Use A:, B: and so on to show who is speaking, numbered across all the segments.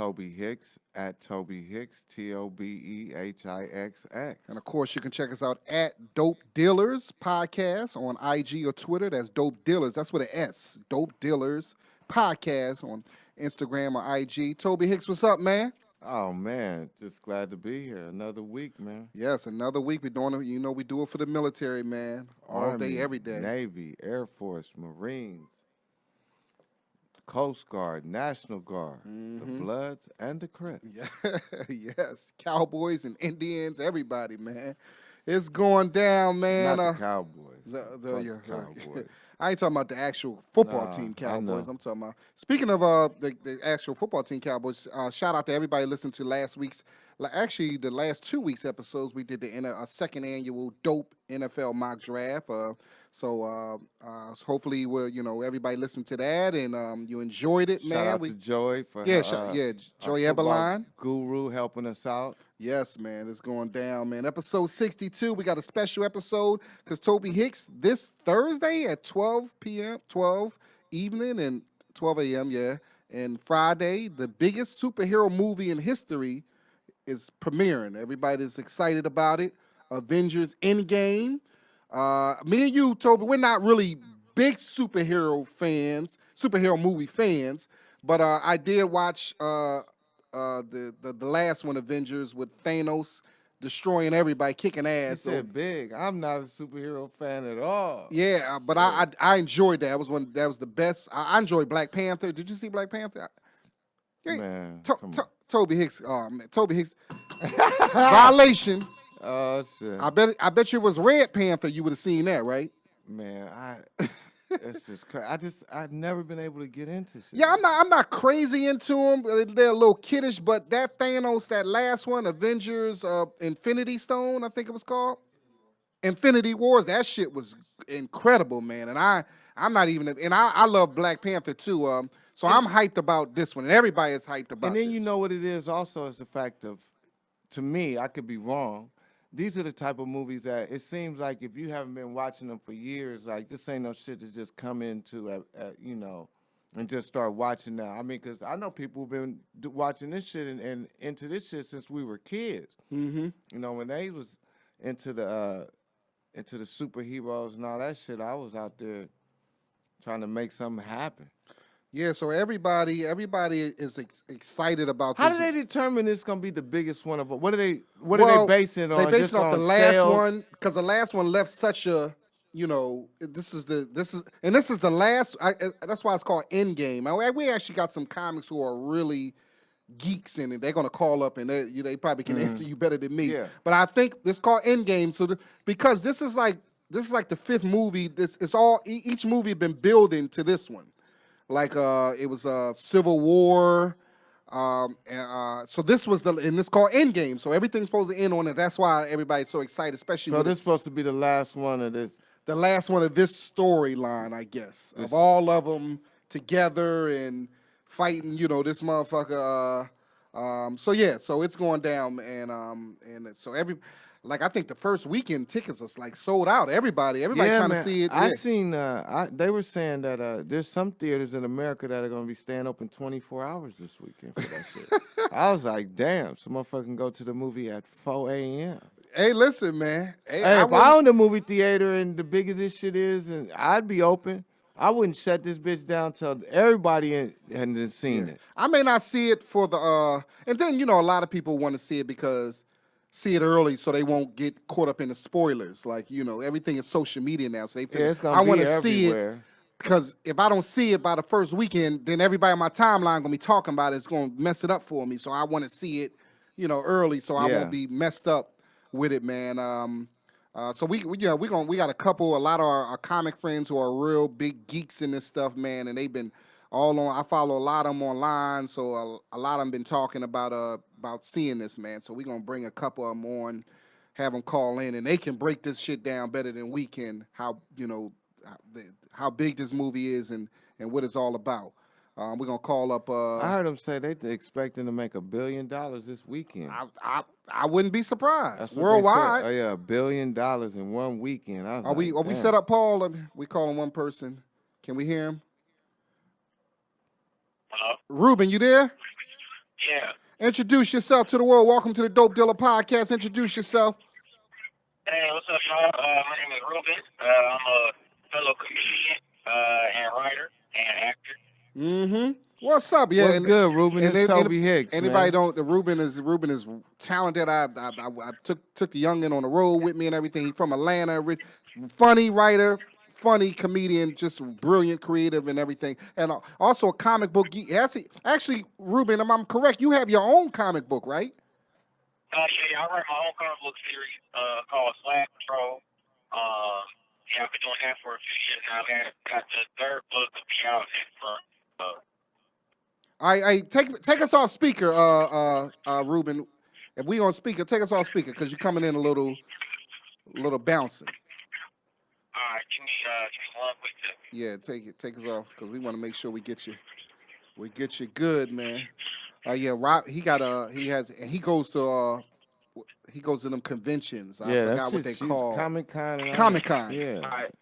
A: Tobe Hixx at Tobe Hixx, TOBEHIXX.
B: And of course, you can check us out at Dope Dealers Podcast on IG or Twitter. That's Dope Dealers. That's with an S. Dope Dealers Podcast on Instagram or IG. Tobe Hixx, what's up, man?
A: Oh, man, just glad to be here. Another week, man.
B: Yes, another week. We're doing it. You know, we do it for the military, man. All
A: Army,
B: day, every day.
A: Navy, Air Force, Marines, Coast Guard, National Guard, the Bloods, and the Crips.
B: Yeah, yes, Cowboys and Indians, everybody, man. It's going down, man.
A: Not the Cowboys.
B: The
A: Cowboys.
B: I ain't talking about the actual football team Cowboys. I'm talking about. Speaking of the actual football team Cowboys, shout out to everybody listening to last week's, actually the last 2 weeks episodes. We did the second annual Dope NFL mock draft. So hopefully everybody listened to that and you enjoyed it, man.
A: Shout out to Joy for
B: Joy Eberline,
A: guru, helping us out.
B: Yes, man, it's going down, man. Episode 62, we got a special episode because Tobe Hixx this Thursday at 12 evening and 12 a.m., yeah. And Friday, the biggest superhero movie in history is premiering. Everybody's excited about it. Avengers Endgame. Me and you, Tobe, we're not really big superhero movie fans, but I did watch the last one, Avengers, with Thanos destroying everybody, kicking ass.
A: You said big. I'm not a superhero fan at all.
B: Yeah, but I enjoyed that. That was the best. I enjoyed Black Panther. Did you see Black Panther?
A: Man,
B: Tobe Hixx. Oh man, Tobe Hixx. Violation.
A: Oh shit.
B: I bet you it was Red Panther. You would have seen that, right?
A: Man, that's just crazy. I've never been able to get into shit.
B: Yeah, I'm not crazy into them. They're a little kiddish, but that Thanos, that last one, Avengers Infinity Stone, I think it was called. Infinity Wars, that shit was incredible, man. And I'm not even, and I love Black Panther too. So I'm hyped about this one, and everybody is hyped about it.
A: And then you know what it is also is the fact of, to me, I could be wrong, these are the type of movies that it seems like if you haven't been watching them for years, like this ain't no shit to just come into, and just start watching now. I mean, because I know people who've been watching this shit and into this shit since we were kids. Mm-hmm. You know, when they was into the superheroes and all that shit, I was out there trying to make something happen.
B: Yeah, so everybody is excited about
A: How
B: this.
A: do they determine this is gonna be the biggest one of all? What are they basing it on?
B: They based it off the last
A: sales?
B: one because the last one left such a, this is the last. That's why it's called Endgame. We actually got some comics who are really geeks in it. They're gonna call up and they probably can answer you better than me.
A: Yeah.
B: But I think it's called Endgame. So because this is like the fifth movie. Each movie been building to this one. Like it was Civil War, so this was and it's called Endgame. So everything's supposed to end on it. That's why everybody's so excited, especially.
A: So this is supposed to be the last one of this.
B: The last one of this storyline, I guess, of all of them together and fighting. This motherfucker. So it's going down, and so I think the first weekend tickets was like sold out. Everybody trying to see it.
A: I seen. They were saying that there's some theaters in America that are going to be staying open 24 hours this weekend for that shit. I was like, damn, some motherfucker can go to the movie at 4 a.m.
B: Hey, listen, man.
A: If I own the movie theater and the bigger this shit is, and I'd be open. I wouldn't shut this bitch down till everybody hadn't seen it.
B: I may not see it for the and then a lot of people want to see it because. See it early so they won't get caught up in the spoilers. Like, everything is social media now. So they feel, I want to see it because if I don't see it by the first weekend, then everybody on my timeline going to be talking about it. It's going to mess it up for me. So I want to see it, early so I won't be messed up with it, man. So we got a lot of our comic friends who are real big geeks in this stuff, man. And they've been all on. I follow a lot of them online. So a lot of them been talking about seeing this, man. So we're going to bring a couple of them on, have them call in, and they can break this shit down better than we can, how big this movie is and what it's all about. We're going to call up...
A: I heard them say they're expecting to make $1 billion this weekend.
B: I wouldn't be surprised. Worldwide.
A: Oh, yeah, $1 billion in one weekend.
B: Are we set up, Paul? We calling one person. Can we hear him?
C: Hello?
B: Rubyn, you there?
C: Yeah.
B: Introduce yourself to the world. Welcome to the Dope Dealer Podcast. Introduce yourself.
C: Hey, what's up, y'all? My name is Rubyn. I'm a fellow comedian and writer and actor.
B: Mm-hmm. What's up?
A: Yeah. What's good, Rubyn? It's Tobe Hixx.
B: Anybody don't? Rubyn is talented. I took the youngin on the road with me and everything. He's from Atlanta. Funny writer, funny comedian, just brilliant, creative, and everything. And also a comic book geek. Actually, Rubyn, if I'm correct, you have your own comic book, right?
C: Yeah, I write my own comic book series called Swag Patrol. Yeah, I've been doing that for a few years now. I got the third book to be out next month.
B: All right, take us off speaker, Rubyn. If we on speaker, take us off speaker because you're coming in a little bouncing.
C: All right, give me one quick second.
B: Yeah, take us off because we want to make sure we get you good, man. Yeah, Rob, he goes to them conventions. I forgot what they call
A: Comic-Con.
B: Comic-Con.
A: Yeah.
C: All right.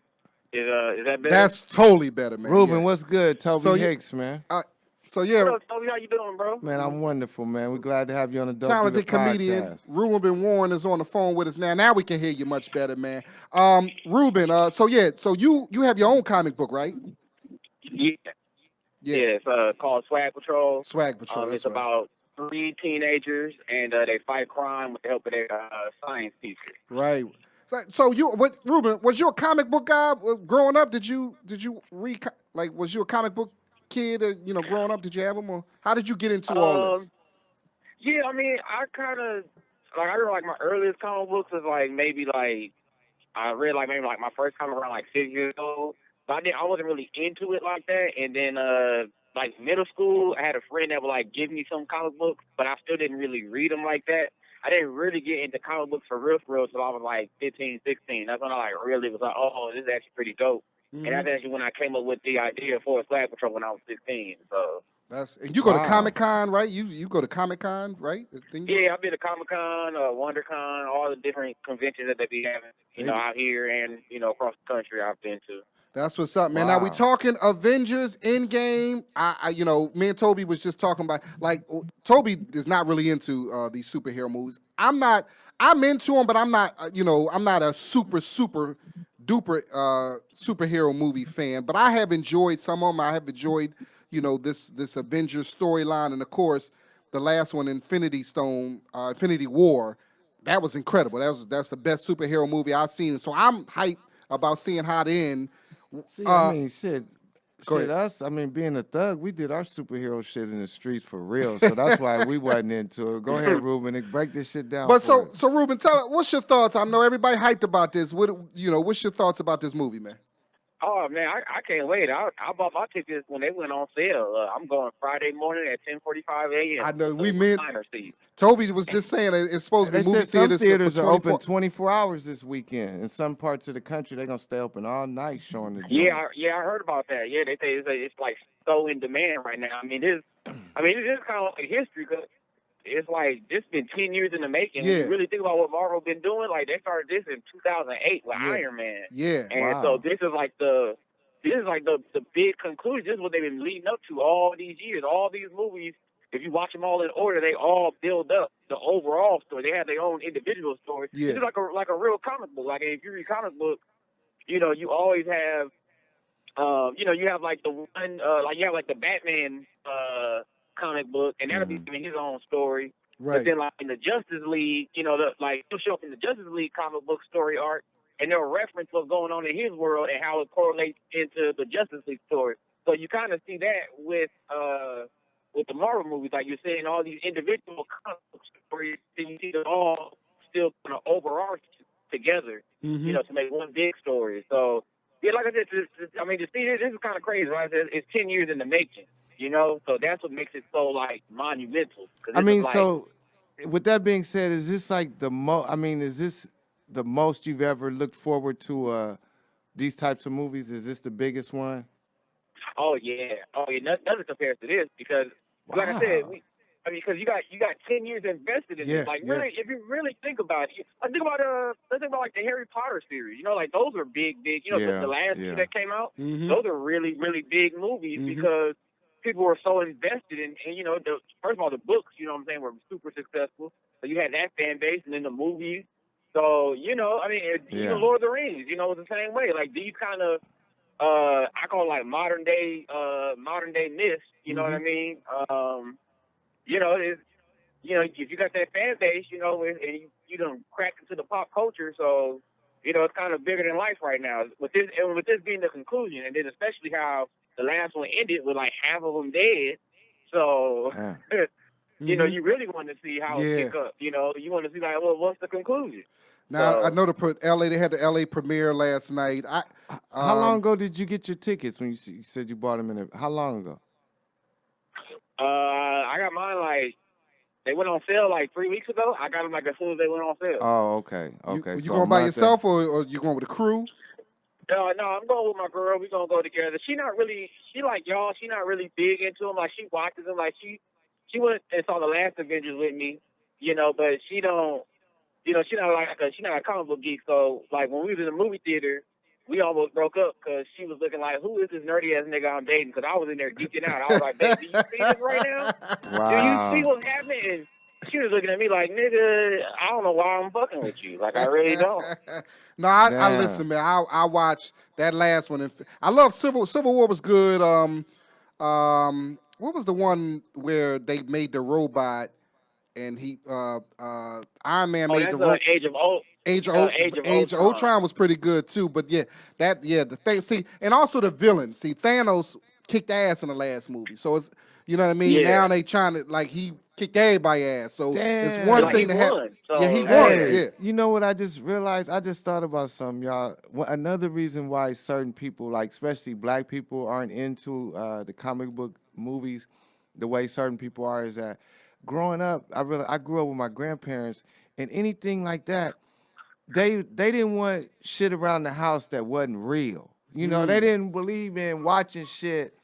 C: Is that better?
B: That's totally better, man.
A: Rubyn, what's good? Tobe Hixx, man.
B: So yeah,
C: What up, Tobe? How you doing, bro?
A: Man, I'm wonderful, man. We're glad to have you on the Dope
B: talented
A: Dealer
B: comedian
A: Podcast.
B: Rubyn Warren is on the phone with us now. Now we can hear you much better, man. Rubyn, so you have your own comic book, right?
C: Yeah. It's called Swag Patrol.
B: Swag Patrol.
C: It's about 3 teenagers and they fight crime with the help of their science teacher.
B: Right. So Rubyn, was you a comic book guy growing up? Did you read, like, was you a comic book kid? Growing up, did you have them, or how did you get into all this?
C: Yeah, I mean, I kind of I remember my earliest comic books was maybe I read maybe my first comic around 6 years old. But I wasn't really into it like that. And then middle school, I had a friend that would give me some comic books, but I still didn't really read them like that. I didn't really get into comic books for real until I was 15, 16. That's when I really was oh, this is actually pretty dope. Mm-hmm. And that's actually when I came up with the idea for Swag Patrol when I was 16. So
B: and you go to Comic-Con, right? You go to Comic-Con, right?
C: Yeah, I've been to Comic-Con, WonderCon, all the different conventions that they be having, out here and across the country. I've been to.
B: That's what's up, man. Now we talking Avengers Endgame. Me and Tobe was just talking about Tobe is not really into these superhero movies. I'm not. I'm into them, but I'm not. I'm not a super duper superhero movie fan. But I have enjoyed some of them. I have enjoyed this Avengers storyline, and of course the last one, Infinity War. That was incredible. That's the best superhero movie I've seen. So I'm hyped about seeing how it ends.
A: See, I mean, us, being a thug, we did our superhero shit in the streets for real. So that's why we wasn't into it. Go ahead, Rubyn, and break this shit down.
B: But so Rubyn, tell us, what's your thoughts? I know everybody hyped about this. What's your thoughts about this movie, man?
C: Oh man, I can't wait. I bought my tickets when they went on sale. I'm going Friday morning at 10:45 a.m.
B: I know Tobe was just saying it's supposed to be movie theaters.
A: Some theaters are open 24 hours this weekend. In some parts of the country, they're gonna stay open all night showing the.
C: Yeah, I heard about that. Yeah, they say it's so in demand right now. It is kind of like history because it's this been 10 years in the making. Yeah. When you really think about what Marvel been doing, they started this in 2008 with Iron Man.
B: Yeah.
C: And so this is the big conclusion. This is what they've been leading up to all these years. All these movies, if you watch them all in order, they all build up the overall story. They have their own individual story.
B: Yeah.
C: It's like a real comic book. If you read comic books, you always have you have the one you have the Batman comic book, and that'll be his own story.
B: Right.
C: But then in the Justice League, he'll show up in the Justice League comic book story arc, and they'll reference what's going on in his world and how it correlates into the Justice League story. So you kind of see that with the Marvel movies, you're seeing all these individual comic book stories, and you see them all still kind of overarch together, to make one big story. So yeah, like I said, to see this is kind of crazy. Right? It's 10 years in the making. So that's what makes it so monumental.
A: So with that being said, is this the most? Is this the most you've ever looked forward to these types of movies? Is this the biggest one?
C: Oh yeah. Nothing compares to this because, like I said, because you got 10 years invested in this. Really, if you really think about it, let's think about the Harry Potter series. Those are big. The last two that came out, those are really, really big movies because people were so invested in, and first of all, the books, you know what I'm saying, were super successful. So you had that fan base, and then the movies. So, even Lord of the Rings, it was the same way. Like, these kind of, I call it like modern day myths, you know what I mean? If you got that fan base, and you done cracked into the pop culture, so, it's kind of bigger than life right now. With this being the conclusion, and then especially how the last one ended with like half of them dead. So, you really want to see how it pick up. You want to see like, well, what's the conclusion?
B: Now, I know LA. They had the LA premiere last night.
A: How long ago did you get your tickets when you said you bought them how long ago?
C: I got mine like, they went on sale like 3 weeks ago. I got them like as soon as they went on sale.
A: Oh, okay.
B: You going by yourself or you going with a crew?
C: No, I'm going with my girl. We're going to go together. She like y'all, she not really big into them. Like, she watches them. Like, she went and saw the last Avengers with me, but she don't, she's not a comic book geek. So, like, when we was in the movie theater, we almost broke up because she was looking like, who is this nerdy-ass nigga I'm dating? Because I was in there geeking out. I was like, babe, do you see this right now?
A: Wow.
C: Do you see what's happening? And she was looking at me like, nigga, I don't know why I'm fucking with you. Like, I really don't.
B: No, I listen, man. I watched that last one. I love Civil War was good. What was the one where they made the robot and he Iron Man made the robot? Age of Ultron was pretty good too, but the thing. See, and also the villain. See, Thanos kicked ass in the last movie, so it's you know what I mean. Yeah. Now they trying to like he kicked everybody's ass, so it's one thing to have. So, yeah, he won. Yeah.
A: You know what? I just realized. I just thought about something, y'all. Another reason why certain people, like especially black people, aren't into the comic book movies the way certain people are is that growing up, I grew up with my grandparents, and anything like that. They didn't want shit around the house that wasn't real. They didn't believe in watching shit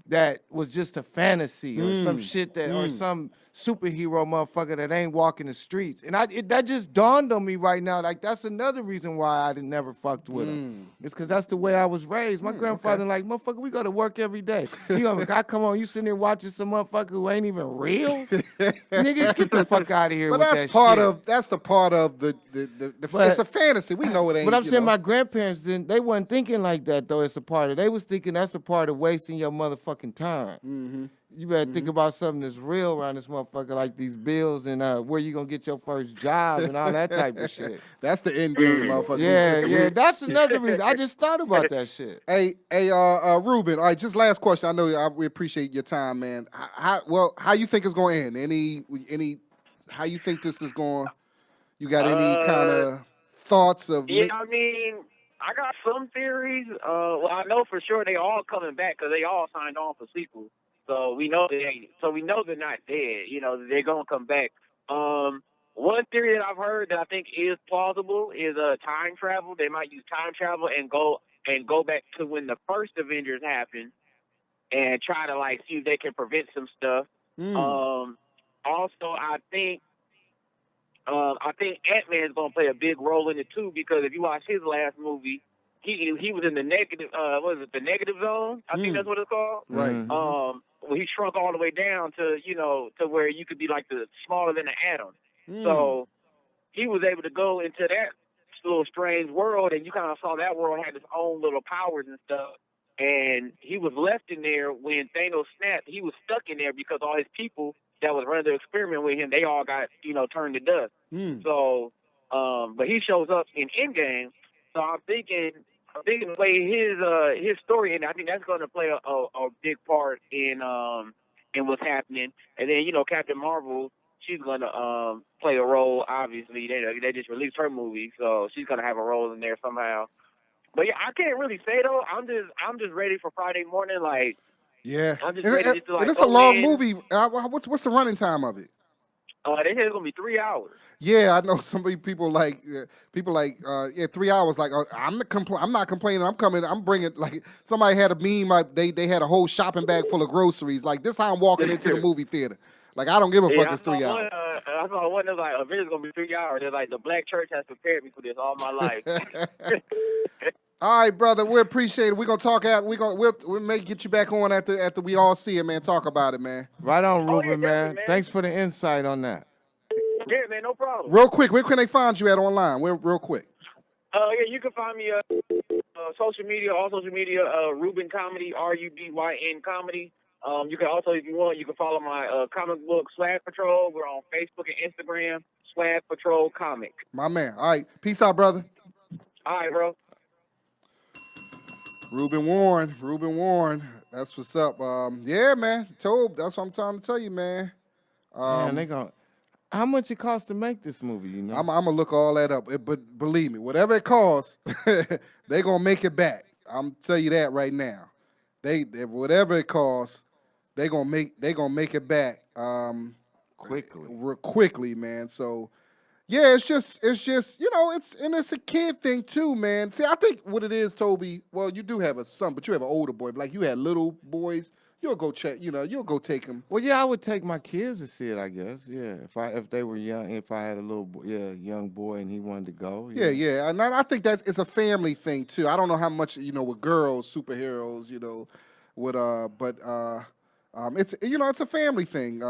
A: that was just a fantasy or some shit or some superhero motherfucker that ain't walking the streets. And that just dawned on me right now. Like, that's another reason why I never fucked with him. It's because that's the way I was raised. My grandfather like, motherfucker, we go to work every day. I come on, you sitting there watching some motherfucker who ain't even real? Nigga, get the fuck out of here with that shit.
B: That's the part of the it's a fantasy. We know it ain't.
A: But I'm saying my grandparents they wasn't thinking like that, though. It's a part of, they was thinking that's a part of wasting your motherfucking time. Mm-hmm. You better think about something that's real around this motherfucker, like these bills and where you gonna get your first job and all that type of shit.
B: That's the end game, motherfucker.
A: Yeah. That's another reason. I just thought about that shit.
B: Hey, Rubyn. All right, just last question. I know we appreciate your time, man. How you think it's gonna end? How you think this is going? You got any kind of thoughts of?
C: Yeah, I mean, I got some theories. Well, I know for sure they all coming back because they all signed on for sequels. So we know they're not dead. They're gonna come back. One theory that I've heard that I think is plausible is time travel. They might use time travel and go back to when the first Avengers happened and try to like see if they can prevent some stuff. Also, I think Ant-Man's gonna play a big role in it too, because if you watch his last movie, he was in the negative the negative zone? I think that's what it's called.
B: Right.
C: Well, he shrunk all the way down to to where you could be like the smaller than an atom. So he was able to go into that little strange world, and you kind of saw that world had its own little powers and stuff. And he was left in there when Thanos snapped. He was stuck in there because all his people that was running the experiment with him, they all got turned to dust. So, but he shows up in Endgame. So I'm thinking the way his story, and I think that's going to play a big part in what's happening. And then Captain Marvel, she's going to play a role. Obviously, they just released her movie, so she's going to have a role in there somehow. But yeah, I can't really say though. I'm just ready for Friday morning. Like,
B: yeah,
C: I'm just ready to like.
B: And it's a long movie. What's the running time of it?
C: They said it's gonna be 3 hours.
B: Yeah, I know some people like 3 hours. Like I'm not complaining. I'm bringing like somebody had a meme. They had a whole shopping bag full of groceries. Like this, how I'm walking into the movie theater. Like I don't give a fuck. It's 3 hours.
C: I saw one that's like Avengers gonna be 3 hours. They're like the black church has prepared me for this all my life.
B: All right, brother. We appreciate it. We're gonna talk out. We'll make get you back on after we all see it, man. Talk about it, man.
A: Right on,
C: Oh, yeah,
A: Rubyn, man.
C: man.
A: Thanks for the insight on that.
C: Yeah, man, no problem.
B: Real quick, where can they find you at online? Real quick.
C: Yeah, you can find me social media, Rubyn Comedy, RUBYN Comedy. You can also, if you want, you can follow my comic book Swag Patrol. We're on Facebook and Instagram, Swag Patrol Comic.
B: My man. All right. Peace out, brother.
C: All right, bro.
B: Rubyn Warren. That's what's up. Yeah, man. Tobe, that's what I'm trying to tell you, man.
A: Damn, they gonna. How much it costs to make this movie? You know,
B: I'm gonna look all that up. But believe me, whatever it costs, they gonna make it back. I'm tell you that right now. They whatever it costs, they gonna make it back. Quickly, man. So. Yeah, it's just it's a kid thing too, man. See, I think what it is, Toby. Well, you do have a son, but you have an older boy. Like you had little boys, you'll go check. You'll go take them.
A: Well, yeah, I would take my kids to see it. I guess, yeah. If they were young, if I had a little young boy and he wanted to go.
B: Yeah, and I think it's a family thing too. I don't know how much with girls, superheroes, it's it's a family thing.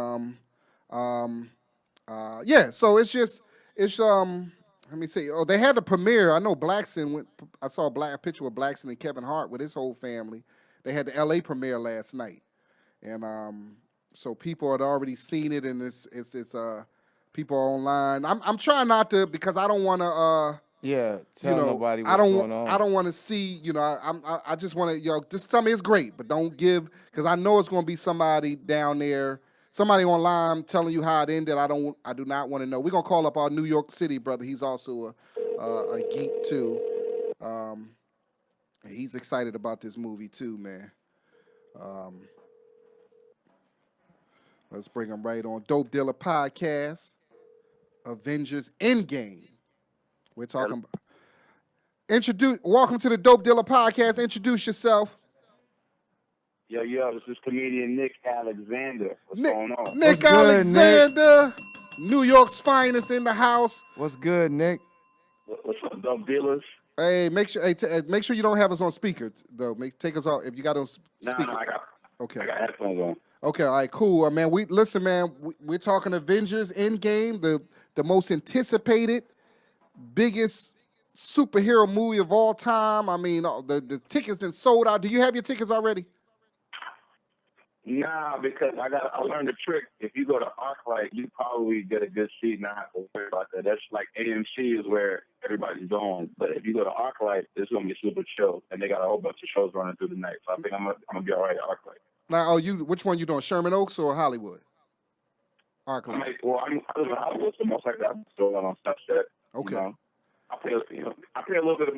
B: Yeah, so it's just. Let me see. Oh, they had the premiere. I know Blackson went. I saw a picture with Blackson and Kevin Hart with his whole family. They had the L.A. premiere last night, and so people had already seen it, and it's people are online. I'm trying not to because I don't want to.
A: Tell nobody what's going on.
B: I don't want to see. I just want to. Just tell me it's great, but don't give because I know it's going to be somebody down there. Somebody online telling you how it ended. I do not want to know. We're gonna call up our New York City brother. He's also a geek too. He's excited about this movie too, man. Let's bring him right on. Dope Dealer Podcast. Avengers Endgame. We're talking about. Welcome to the Dope Dealer Podcast. Introduce yourself.
D: Yo, this is comedian Nick Alexander. What's going on?
B: Nick Alexander, New York's finest in the house.
A: What's good, Nick?
D: What's up, Dope Dealers?
B: Hey, make sure you don't have us on speaker though. Take us off if you got on speaker.
D: No, I got headphones on.
B: Okay, all right, cool, man. We're talking Avengers Endgame, the most anticipated, biggest superhero movie of all time. I mean, the tickets been sold out. Do you have your tickets already?
D: Nah, because I learned a trick. If you go to ArcLight, you probably get a good seat and not have to worry about that. That's like AMC is where everybody's going. But if you go to ArcLight, it's gonna be super chill, and they got a whole bunch of shows running through the night. So I think I'm gonna be all right at ArcLight.
B: Now, which one you doing? Sherman Oaks or Hollywood? ArcLight.
D: I live in Hollywood, so most likely I'm still on Sunset.
B: Okay.
D: I pay a little bit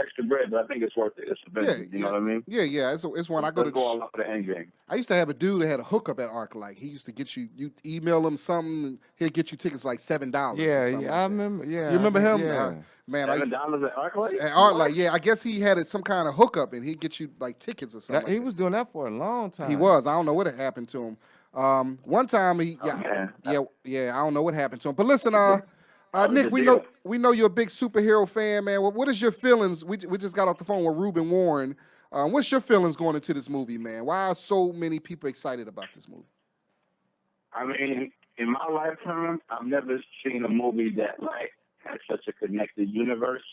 D: extra bread, but I think it's worth it. It's Avengers, you know what I mean?
B: Yeah. It's one I go to.
D: Go all out for the end game.
B: I used to have a dude that had a hookup at ArcLight. He used to get you email him something, and he'd get you tickets for like $7.
A: Yeah, I remember. Yeah,
B: you remember him?
A: Yeah.
B: Man,
D: $7 at ArcLight?
B: At ArcLight, yeah. I guess he had some kind of hookup, and he'd get you like tickets or something.
A: He was doing that for a long time.
B: He was. I don't know what had happened to him. One time I don't know what happened to him. But listen, Nick, we know you're a big superhero fan, man. What is your feelings? We just got off the phone with Rubyn Warren. What's your feelings going into this movie, man? Why are so many people excited about this movie?
D: I mean, in my lifetime, I've never seen a movie that had such a connected universe.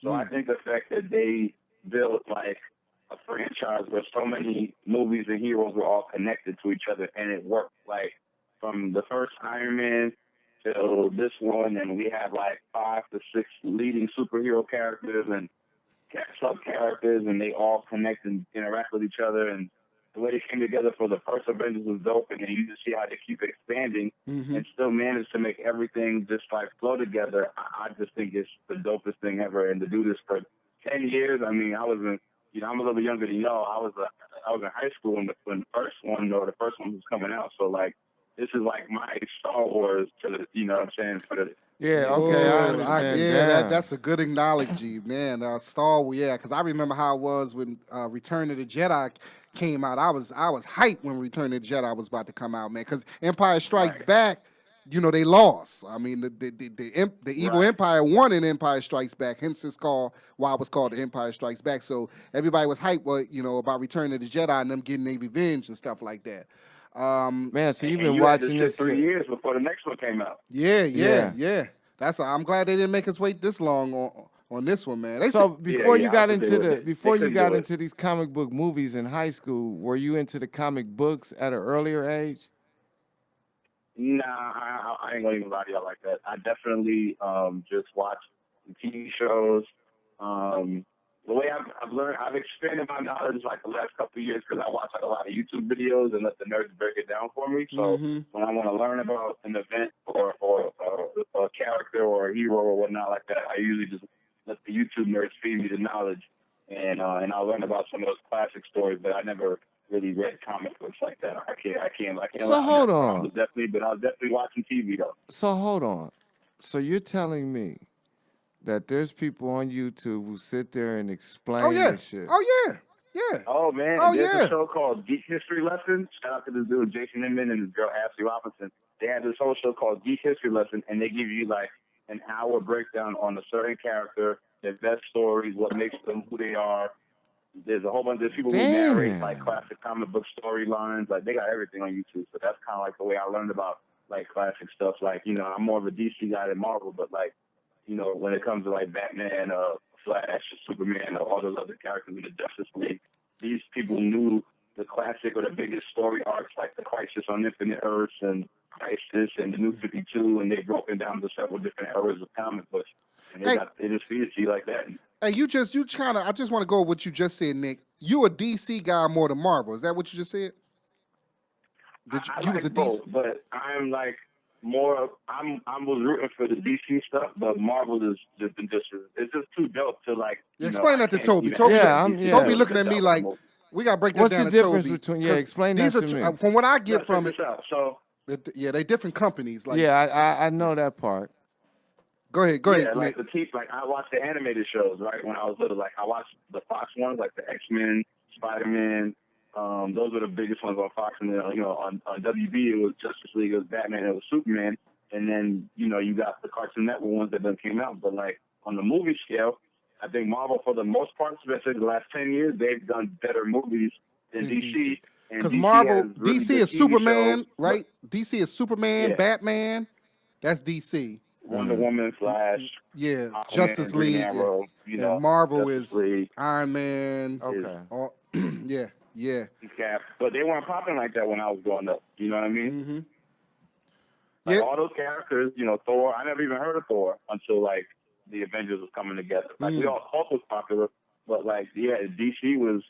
D: So I think the fact that they built a franchise where so many movies and heroes were all connected to each other and it worked. From the first Iron Man to this one, and we have 5 to 6 leading superhero characters and sub characters, and they all connect and interact with each other. And the way they came together for the first Avengers was dope, and then you just see how they keep expanding and still manage to make everything just flow together. I just think it's the dopest thing ever. And to do this for 10 years, I mean, I'm a little bit younger than y'all. I was in high school when the first one was coming out. So this is my Star Wars to the, you know what I'm saying?
A: I understand.
B: That's a good analogy, man. Star Wars, because I remember how it was when Return of the Jedi came out. I was hyped when Return of the Jedi was about to come out, man, because Empire Strikes Back they lost. I mean, the evil empire won in Empire Strikes Back. Hence, it's called why it was called the Empire Strikes Back. So everybody was hyped, about Return of the Jedi and them getting their revenge and stuff like that.
A: Man, so you've been
D: you
A: watching
D: had this
A: this
D: 3 years before the next one came out.
B: Yeah. I'm glad they didn't make us wait this long on this one, man.
A: Before you got into these comic book movies in high school, were you into the comic books at an earlier age?
D: Nah, I ain't gonna even lie to y'all like that. I definitely just watch TV shows. The way I've learned, I've expanded my knowledge like the last couple of years because I watch like a lot of YouTube videos and let the nerds break it down for me. So when I want to learn about an event or a character or a hero or whatnot like that, I usually just let the YouTube nerds feed me the knowledge, and I'll learn about some of those classic stories. But I never really read comic books like that. I can't.
A: So hold on.
D: I was definitely watching TV though.
A: So hold on. So you're telling me that there's people on YouTube who sit there and explain this shit?
B: Oh yeah.
D: Oh man, there's a show called Geek History Lesson. Shout out to this dude Jason Inman and his girl Ashley Robinson. They have this whole show called Geek History Lesson, and they give you like an hour breakdown on a certain character, their best stories, what makes them who they are. There's a whole bunch of people who narrate like classic comic book storylines. Like they got everything on YouTube. So that's kind of like the way I learned about like classic stuff. Like I'm more of a DC guy than Marvel, but like when it comes to like Batman, Flash, Superman, all those other characters in the Justice League, these people knew the classic or the biggest story arcs, like the Crisis on Infinite Earths and Crisis and the New 52, and they've broken down to several different eras of comic books. And they just feed it to you like that.
B: Hey, I just want to go with what you just said, Nick. You a DC guy more than Marvel. Is that what you just said?
D: I was a both, but I'm like more. I was rooting for the DC stuff, but Marvel is it's just too dope to like.
B: Explain that to Toby. Toby looking at me like we gotta break this down.
A: What's the difference between? Yeah, explain that to me.
B: From what I get from it,
D: so
B: they different companies. Like
A: I know that part.
B: Go ahead.
D: Yeah, like I watched the animated shows, right? When I was little, like I watched the Fox ones, like the X-Men, Spider-Man. Those were the biggest ones on Fox, and then on WB it was Justice League, it was Batman, it was Superman, and then you got the Cartoon Network ones that then came out. But like on the movie scale, I think Marvel, for the most part, especially the last 10 years, they've done better movies than DC.
B: Because DC is Superman, shows, right? DC is Superman, Batman. That's DC.
D: Wonder Woman, Flash,
B: Aquaman, Justice League,
D: Arrow,
B: and Marvel
D: Justice
B: is
D: League.
B: Iron Man.
A: Okay.
B: Yeah.
D: But they weren't popping like that when I was growing up. You know what I mean? Like all those characters, Thor. I never even heard of Thor until like the Avengers was coming together. Like Hulk was popular, but like DC was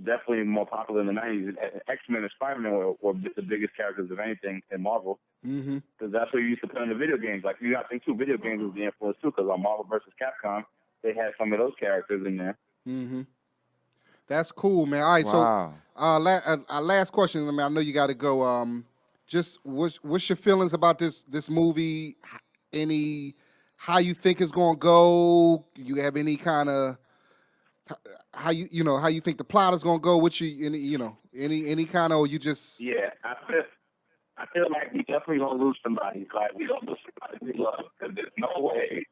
D: definitely more popular in the 90s. X-Men and Spider-Man were the biggest characters of anything in Marvel. Because that's what you used to play in the video games. Like, you got to think, too, video games was the influence, too, because on Marvel vs. Capcom, they had some of those characters in there.
B: That's cool, man. All right, so our last question, I know you got to go. Just what's your feelings about this movie? How you think it's going to go? You have any kind of... how you think the plot is gonna go? Which any kind of, or you just
D: I feel like we definitely gonna lose somebody. Like we don't lose somebody we love, because there's no way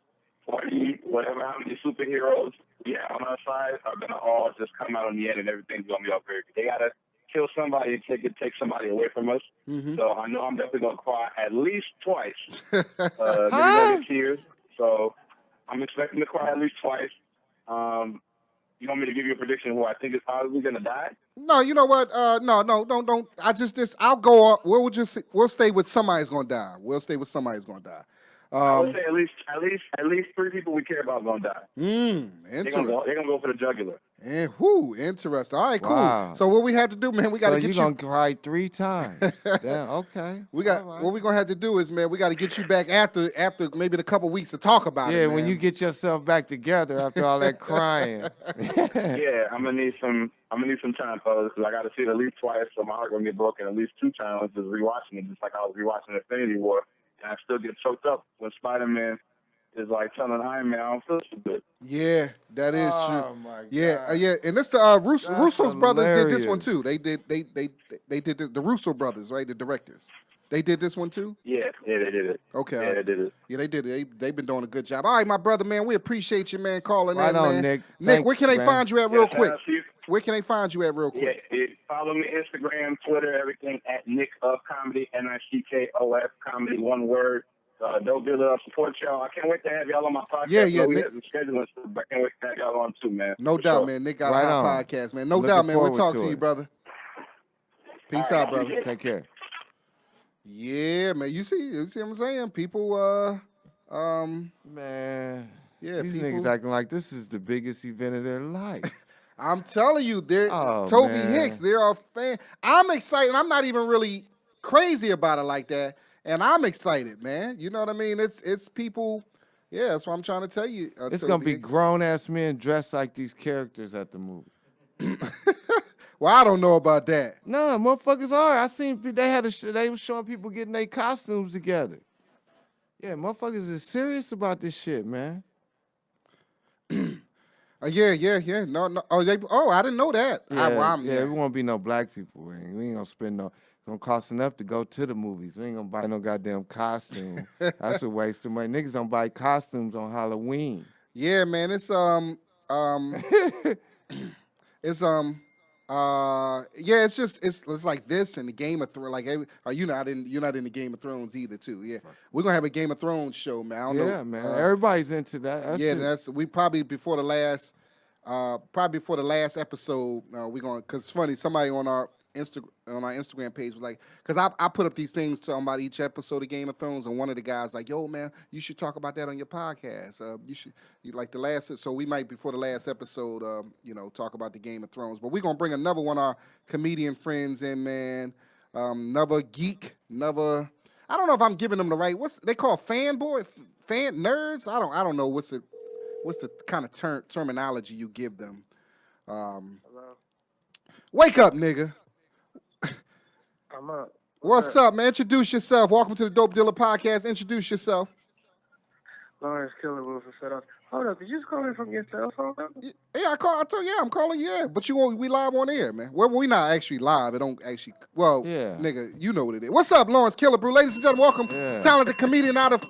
D: 40 whatever how many superheroes on our side are gonna all just come out in the end and everything's gonna be okay. They gotta kill somebody and take somebody away from us. So I know I'm definitely gonna cry at least twice. Maybe no tears. So I'm expecting to cry at least twice. You want me to give you a prediction who I think is probably going to die?
B: No, you know what? No, don't. I'll go up. We'll stay with somebody's going to die. We'll stay with somebody's going to die.
D: I would say at least 3 people we care about going to die.
B: Interesting.
D: They're going to go for the jugular.
B: Interesting. All right, cool. Wow. So what we have to do, man, we got to get you.
A: So you're going to cry 3 times. Yeah, okay.
B: What we're going to have to do is, man, we got to get you back after maybe a couple weeks to talk about it,
A: Yeah,
B: man.
A: when you get yourself back together after all that crying.
D: I'm going to need some time, fellas, because I got to see it at least twice, so my heart going to get broken at least 2 times just rewatching it, just like I was rewatching Infinity War. And I still get choked up when Spider-Man is like telling Iron Man I don't feel so good.
B: Yeah, that is true.
A: Oh my God.
B: Yeah, and it's the Russo's brothers did this one too. They did the Russo brothers, right? The directors. They did this one too?
D: Yeah, they did it.
B: Okay.
D: Yeah, they did it.
B: Yeah, they did it. They've been doing a good job. All right, my brother, man, we appreciate you, man, calling
A: Right
B: in,
A: on,
B: man.
A: Nick.
B: Nick, where can they
A: man.
B: find you at real
D: shout
B: quick?
D: out to you.
B: Where can they find you at real quick?
D: Yeah, follow me Instagram, Twitter, everything at Nick of Comedy, NICKOF Comedy, one word. Dope Dealer, support y'all. I can't wait to have y'all on my podcast.
B: Yeah,
D: We
B: Nick.
D: have some scheduling stuff, but I can't wait to have y'all on too, man.
B: No
D: For
B: doubt,
D: sure.
B: man. Nick got
A: Right
B: a hot
A: on.
B: podcast, man. No
A: Looking
B: doubt, man. We'll
A: forward
B: talk
A: to
B: to you,
A: it.
B: brother. Peace
D: All right,
B: out, brother.
A: Take care.
B: Yeah, man. You see what I'm saying? People,
A: Man,
B: yeah,
A: these
B: people.
A: niggas acting like this is the biggest event of their life.
B: I'm telling you, they're
A: Oh,
B: Tobe
A: man.
B: Hixx. They're a fan. I'm excited. I'm not even really crazy about it like that, and I'm excited, man. You know what I mean? It's people. Yeah, that's what I'm trying to tell you.
A: It's
B: Tobe
A: gonna be
B: Hixx.
A: grown ass men dressed like these characters at the movie.
B: Well, I don't know about that.
A: No, motherfuckers are. I seen they were showing people getting their costumes together. Yeah, motherfuckers is serious about this shit, man.
B: Yeah. No. Oh, I didn't know that.
A: Yeah, it won't be no black people. We ain't gonna spend no. It's gonna cost enough to go to the movies. We ain't gonna buy no goddamn costume. That's a waste of money. Niggas don't buy costumes on Halloween.
B: Yeah, man. It's yeah, it's like this and the Game of Thrones. Like, you're not in the Game of Thrones either, too. Yeah, we're gonna have a Game of Thrones show, man. I don't know.
A: Yeah, man. Everybody's into that.
B: That's we probably before the last episode. We're gonna, cause it's funny. Somebody on our Instagram page was like, cause I put up these things talking about each episode of Game of Thrones, and one of the guys like, yo, man, you should talk about that on your podcast. You like the last, so we might before the last episode, talk about the Game of Thrones. But we're gonna bring another one of our comedian friends in, man. Another geek, another. I don't know if I'm giving them the right. What's they call fan nerds? I don't know what's the kind of terminology you give them.
E: Hello?
B: Wake up, nigga.
E: I'm up.
B: What's up, man? Introduce yourself. Welcome to the Dope Dealer Podcast. Introduce yourself.
E: Lawrence Killebrew for set up. Hold up, did you just call me from your cell phone number?
B: Yeah, I'm calling you. Yeah, but we live on air, man. Well, we not actually live. It don't actually. Well,
A: Yeah.
B: nigga, you know what it is. What's up, Lawrence Killebrew? Ladies and gentlemen, welcome.
A: Yeah.
B: Talented comedian out of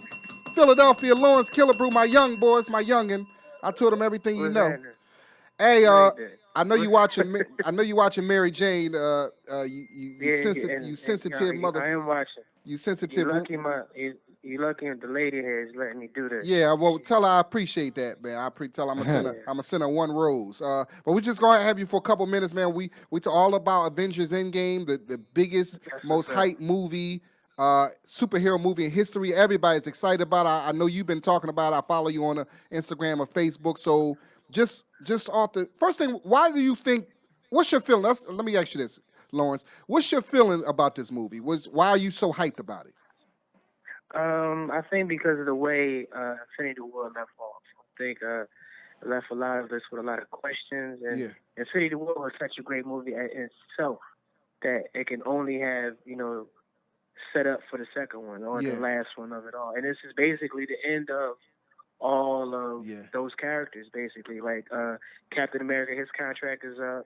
B: Philadelphia, Lawrence Killebrew, my young boys, my youngin'. I told him everything you
E: What's
B: know.
E: happening?
B: Hey,
E: Great day.
B: I know you watching. I know you watching Mary Jane. You
E: Yeah,
B: sensitive mother.
E: I am watching.
B: You sensitive.
E: You lucky the lady here is letting me do this.
B: Yeah, well, tell her I appreciate that, man. Tell her I'm gonna send her one rose. But we just gonna have you for a couple minutes, man. We talk all about Avengers Endgame, the biggest, most hyped movie, superhero movie in history. Everybody's excited about it. I know you've been talking about it. I follow you on Instagram or Facebook. So just off the first thing, why do you think? What's your feeling? Let me ask you this, Lawrence. What's your feeling about this movie? Why are you so hyped about it?
E: I think because of the way Infinity War left off. I think it left a lot of us with a lot of questions. And Infinity War was such a great movie in itself that it can only have, set up for the second one or the last one of it all. And this is basically the end of all of those characters, basically. Like Captain America, his contract is up.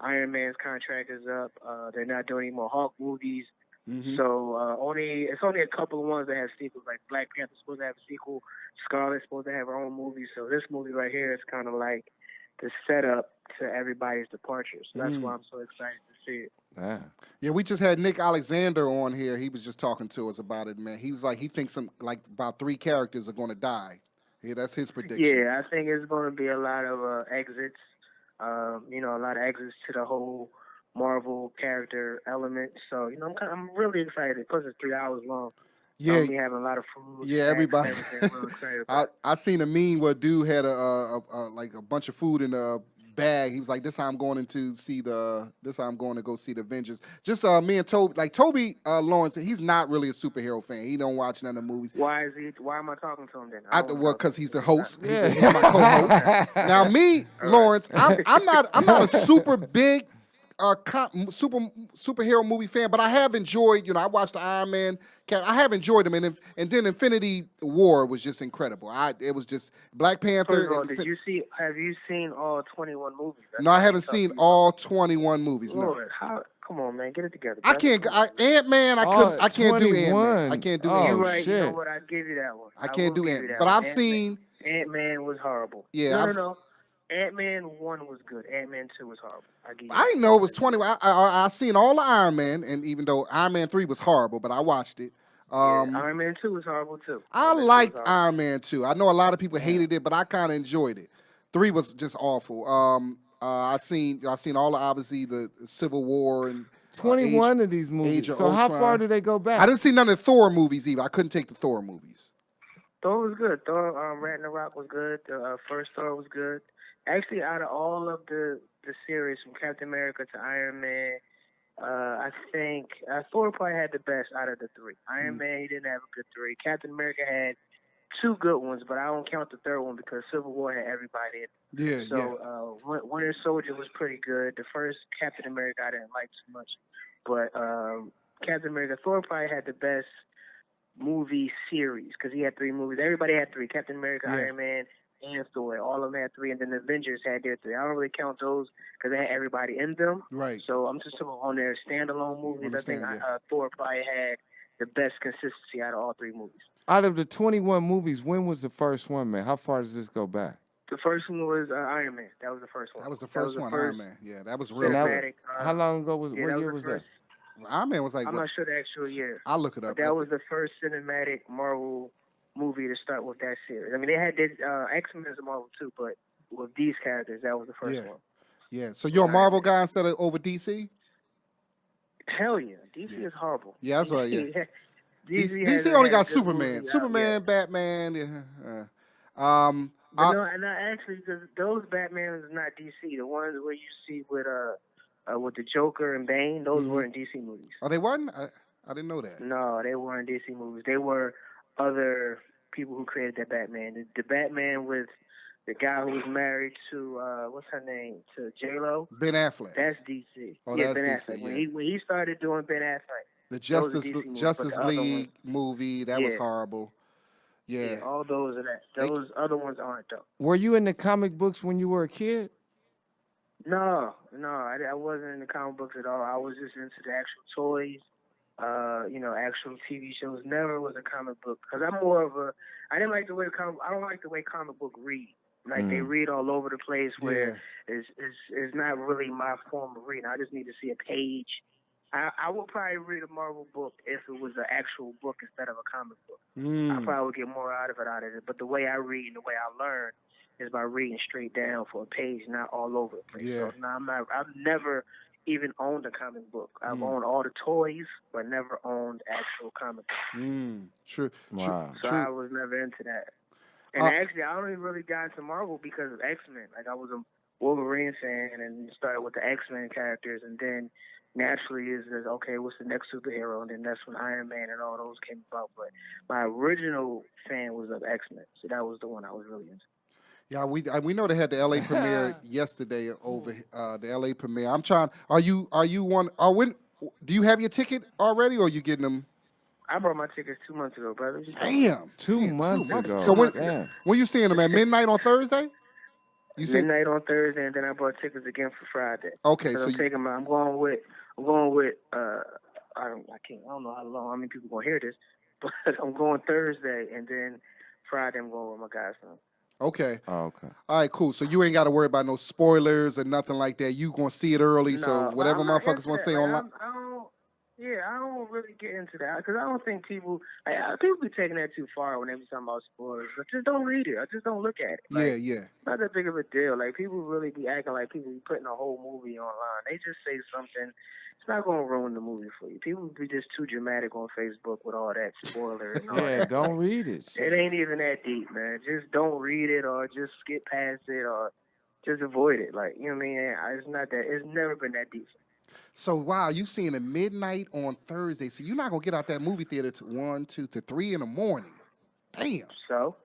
E: Iron Man's contract is up. They're not doing any more Hulk movies. Mm-hmm. So it's only a couple of ones that have sequels. Like Black Panther's supposed to have a sequel. Scarlett's supposed to have her own movie. So this movie right here is kind of like the setup to everybody's departure. So that's why I'm so excited to see it.
B: Yeah, we just had Nick Alexander on here. He was just talking to us about it, man. He was like, he thinks about 3 characters are going to die. Yeah, that's his prediction.
E: Yeah, I think it's going to be a lot of exits. A lot of exits to the whole Marvel character element. So, I'm really excited. Plus, it's 3 hours long.
B: Yeah,
E: I'll be having a lot of food.
B: Yeah, everybody. I seen a meme where a dude had a bunch of food in a bag. He was like, "This how I'm going to go see the Avengers." Just me and Tobe. Like Tobe Lawrence, he's not really a superhero fan. He don't watch none of the movies.
E: Why am I talking to him then?
B: Because he's the host. He's my co-host. Now me, Lawrence, I'm not a super big superhero movie fan, but I have enjoyed. I watched the Iron Man. I have enjoyed them, and then Infinity War was just incredible. It was just Black Panther.
E: First of all, have you seen all 21 movies?
B: No, I haven't seen all 21 movies.
E: Lord,
B: no.
E: Come on, man, get it together.
B: I can't. Ant-Man. I can't do Ant-Man. I can't do Ant-Man.
E: You're right. You know what? I give you that one.
B: I can't do Ant-Man. But
E: I've
B: seen
E: Ant-Man was horrible.
B: Yeah.
E: No. Ant-Man 1 was good. Ant-Man 2 was horrible. I
B: didn't know it was 20. I seen all the Iron Man, and even though Iron Man 3 was horrible, but I watched it.
E: Iron Man 2 was horrible too.
B: I liked Iron Man 2. I know a lot of people hated it, but I kind of enjoyed it. 3 was just awful. I seen all obviously the Civil War and
A: 21 of these movies. So
B: Ultron.
A: how far do they go back?
B: I didn't see none of the Thor movies either. I couldn't take the Thor movies.
E: Thor was good. Thor Ragnarok was good. The first Thor was good. Actually, out of all of the series from Captain America to Iron Man, I think Thor probably had the best out of the 3. Iron Man, he didn't have a good 3. Captain America had 2 good ones, but I don't count the third one because Civil War had everybody in it.
B: Yeah,
E: So Winter Soldier was pretty good. The first Captain America I didn't like too much, but Captain America, Thor probably had the best movie series because he had 3 movies. Everybody had 3: Captain America, Iron Man, and Thor. All of them had 3, and then the Avengers had their 3. I don't really count those because they had everybody in them.
B: Right.
E: So I'm just talking on their standalone movies. I think Thor probably had the best consistency out of all 3 movies.
A: Out of the 21 movies, when was the first one, man? How far does this go back?
E: The first one was Iron Man. That was the first one.
B: That was the first one, Iron Man. Yeah, that was real good.
A: How long ago was? What year was that?
B: Iron Man was like.
E: I'm not sure the actual year.
B: I'll look it up.
E: But that was the first cinematic Marvel movie to start with that series. I mean, they had X-Men as a Marvel too, but with these characters, that was the first one.
B: Yeah. So you're a Marvel guy instead of over DC?
E: Hell yeah, DC is horrible.
B: Yeah, that's right. Yeah.
E: DC
B: only got Superman, Batman.
E: But no, actually, because those Batman is not DC. The ones where you see with the Joker and Bane, those weren't DC movies.
B: Oh, they weren't? I didn't know that.
E: No, they weren't DC movies. They were other people who created that Batman. The Batman with the guy who was married to what's her name, to J-Lo.
B: Ben Affleck.
E: That's DC.
B: Oh,
E: yeah,
B: that's
E: Ben
B: DC.
E: Affleck.
B: Yeah.
E: When he started doing Ben Affleck,
B: the Justice League movie that was horrible. Yeah,
E: all those are that. Those other ones aren't though.
A: Were you in the comic books when you were a kid?
E: No, I wasn't in the comic books at all. I was just into the actual toys, actual TV shows. Never was a comic book because I'm more of a. I don't like the way comic book read. Like they read all over the place where it's not really my form of reading. I just need to see a page. I would probably read a Marvel book if it was an actual book instead of a comic book. I probably would get more out of it. But the way I read and the way I learn is by reading straight down for a page, not all over the place.
B: Yeah.
E: So I've never even owned a comic book. I've owned all the toys, but never owned actual comic books.
B: True.
A: Wow.
E: So I was never into that. And actually, I only really got into Marvel because of X-Men. Like, I was a Wolverine fan and started with the X-Men characters, and then naturally is okay, what's the next superhero? And then that's when Iron Man and all those came about. But my original fan was of X-Men, so that was the one I was really into.
B: Yeah, we know they had the LA premiere yesterday over the LA premiere. I'm trying. Are you one? Do you have your ticket already, or are you getting them?
E: I bought my tickets 2 months ago, brother.
B: Damn,
A: 2 months ago.
B: So when you seeing them at midnight on Thursday?
E: Midnight on Thursday, and then I bought tickets again for Friday.
B: Okay,
E: so I'm going with. I don't know how many people gonna hear this, but I'm going Thursday, and then Friday I'm going with my guys.
B: Okay.
A: Oh, okay.
B: All right, cool. So you ain't got to worry about no spoilers or nothing like that. You gonna see it early, so whatever motherfuckers want to say online.
E: I don't really get into that because I don't think people be taking that too far when they be talking about spoilers. But just don't read it. I just don't look at it.
B: Yeah.
E: Not that big of a deal. Like, people really be acting like people be putting a whole movie online. They just say something. It's not going to ruin the movie for you. People be just too dramatic on Facebook with all that spoiler and all that.
A: Don't read it.
E: It ain't even that deep, man. Just don't read it or just skip past it or just avoid it. Like, you know what I mean? It's not that. It's never been that deep.
B: So, wow, you seeing it midnight on Thursday. So you're not going to get out that movie theater to 1, 2, to 3 in the morning. Damn.
E: So?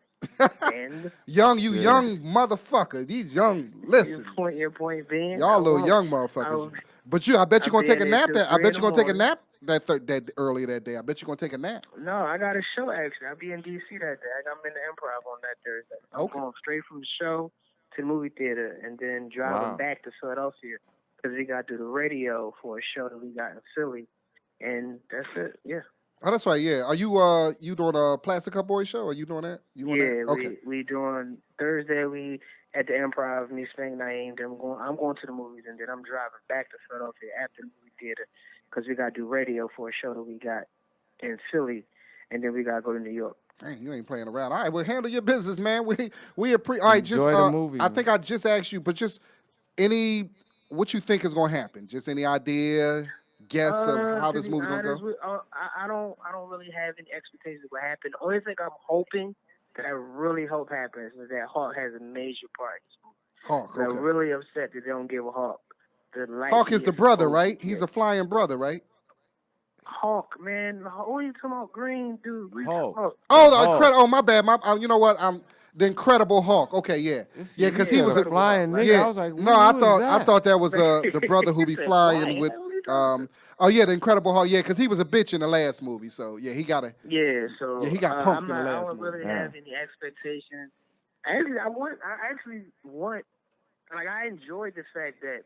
E: And?
B: young motherfucker. These young, listen.
E: Your point being?
B: Y'all little young motherfuckers. But I bet you're going to take a nap that. I bet you're going to take a nap that early that day. I bet you're going to take a nap.
E: No, I got a show, actually. I'll be in D.C. that day. I'm in the Improv on that Thursday. I'm going straight from the show to the movie theater and then driving back to Philadelphia because we got to do the radio for a show that we got in Philly, and that's it. Yeah.
B: Oh, that's right. Yeah. Are you doing a Plastic Cup Boy show? Are you doing that?
E: Yeah.
B: That? Okay.
E: We doing Thursday. We at the Improv. Me, Spank, Naeem. I'm going to the movies, and then I'm driving back to Philadelphia after the movie theater because we got to do radio for a show that we got in Philly, and then we got to go to New York.
B: Dang, you ain't playing around. All right, well, handle your business, man. We appreciate. All right, just
A: the movie,
B: I think I just asked you, but just what you think is going to happen? Just any idea, guess of how this movie's going to go?
E: I don't really have any expectations of what happened. The only thing I'm hoping that I really hope happens is that Hawk has a major part in this movie.
B: Hawk, okay.
E: I'm really upset that they don't give a Hawk the light.
B: Hawk is the brother, right? He's a flying brother, right?
E: Hawk, man. What are you talking about? Green dude.
A: Hawk.
B: Oh, my bad. You know what? The Incredible Hulk. Okay, yeah, because he was
A: a flying nigga.
B: Yeah.
A: I was like,
B: no, I thought that was the brother who be flying with. Oh yeah, the Incredible Hulk. Yeah, because he was a bitch in the last movie. So yeah, he got a.
E: Yeah, so
B: yeah, he got punked in the last movie.
E: I don't really have any expectations. I actually want. Like, I enjoyed the fact that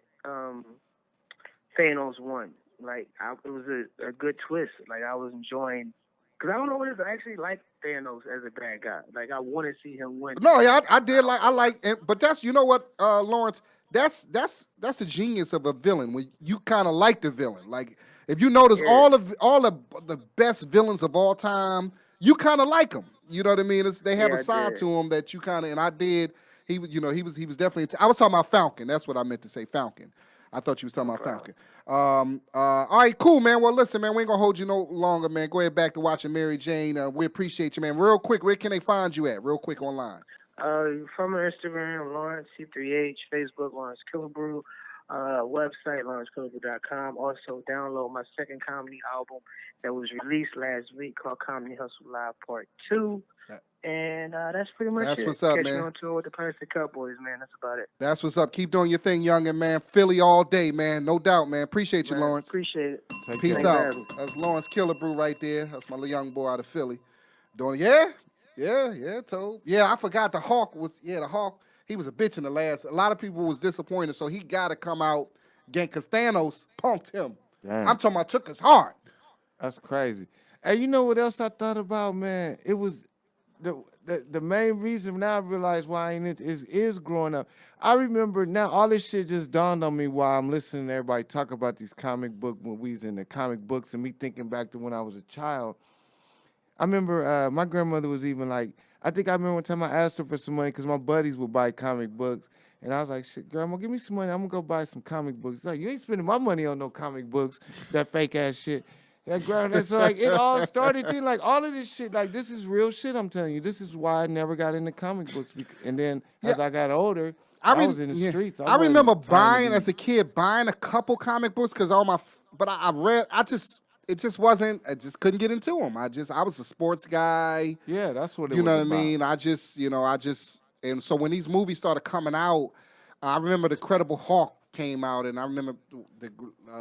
E: Thanos won. Like, it was a good twist. Like, I was enjoying. Because I don't know what it is. I actually like Thanos as a bad guy. Like, I want to see him win.
B: No, yeah, I did but that's, you know what, Lawrence, that's the genius of a villain, when you kind of like the villain. Like, if you notice, all of the best villains of all time, you kind of like them. You know what I mean? They have a side to them that you kind of, and I did. He was definitely. I was talking about Falcon. That's what I meant to say, Falcon. I thought you was talking about Falcon. All right, cool, man. Well, listen, man, we ain't gonna hold you no longer, man. Go ahead back to watching Mary Jane. We appreciate you, man. Real quick, where can they find you at? Real quick online.
E: From Instagram, Lawrence C3H, Facebook, Lawrence Killebrew, website, lawrencekillebrew.com. Also, download my second comedy album that was released last week called Comedy Hustle Live Part 2. And that's pretty much it.
B: That's what's up,
E: Catch
B: man.
E: on tour with the Plastic Cup Boys, man. That's about it.
B: That's what's up. Keep doing your thing, youngin', man. Philly all day, man. No doubt, man. Appreciate you,
E: Man,
B: Lawrence.
E: Appreciate it.
B: Peace out. That's Lawrence Killebrew right there. That's my little young boy out of Philly. Doing Tobe. Yeah, I forgot the Hawk the Hawk. He was a bitch in the last. A lot of people was disappointed, so he got to come out again because Thanos punked him.
A: Damn.
B: I'm talking about took his heart.
A: That's crazy. Hey, you know what else I thought about, man? It was the main reason now I realize why I ain't into is growing up. I remember now all this shit just dawned on me while I'm listening to everybody talk about these comic book movies and the comic books and me thinking back to when I was a child. I remember my grandmother was even like, I remember one time I asked her for some money because my buddies would buy comic books. And I was like, shit, Grandma, give me some money. I'm going to go buy some comic books. She's like, you ain't spending my money on no comic books, that fake ass shit. So like it all started then, like all of this shit, like this is real shit. I'm telling you, this is why I never got into comic books. And then as I got older, I was in the streets.
B: I remember as a kid buying a couple comic books because it just wasn't. I just couldn't get into them. I was a sports guy.
A: Yeah, that's what it was.
B: You know what
A: about.
B: I mean? And so when these movies started coming out, I remember the Incredible Hulk came out, and I remember the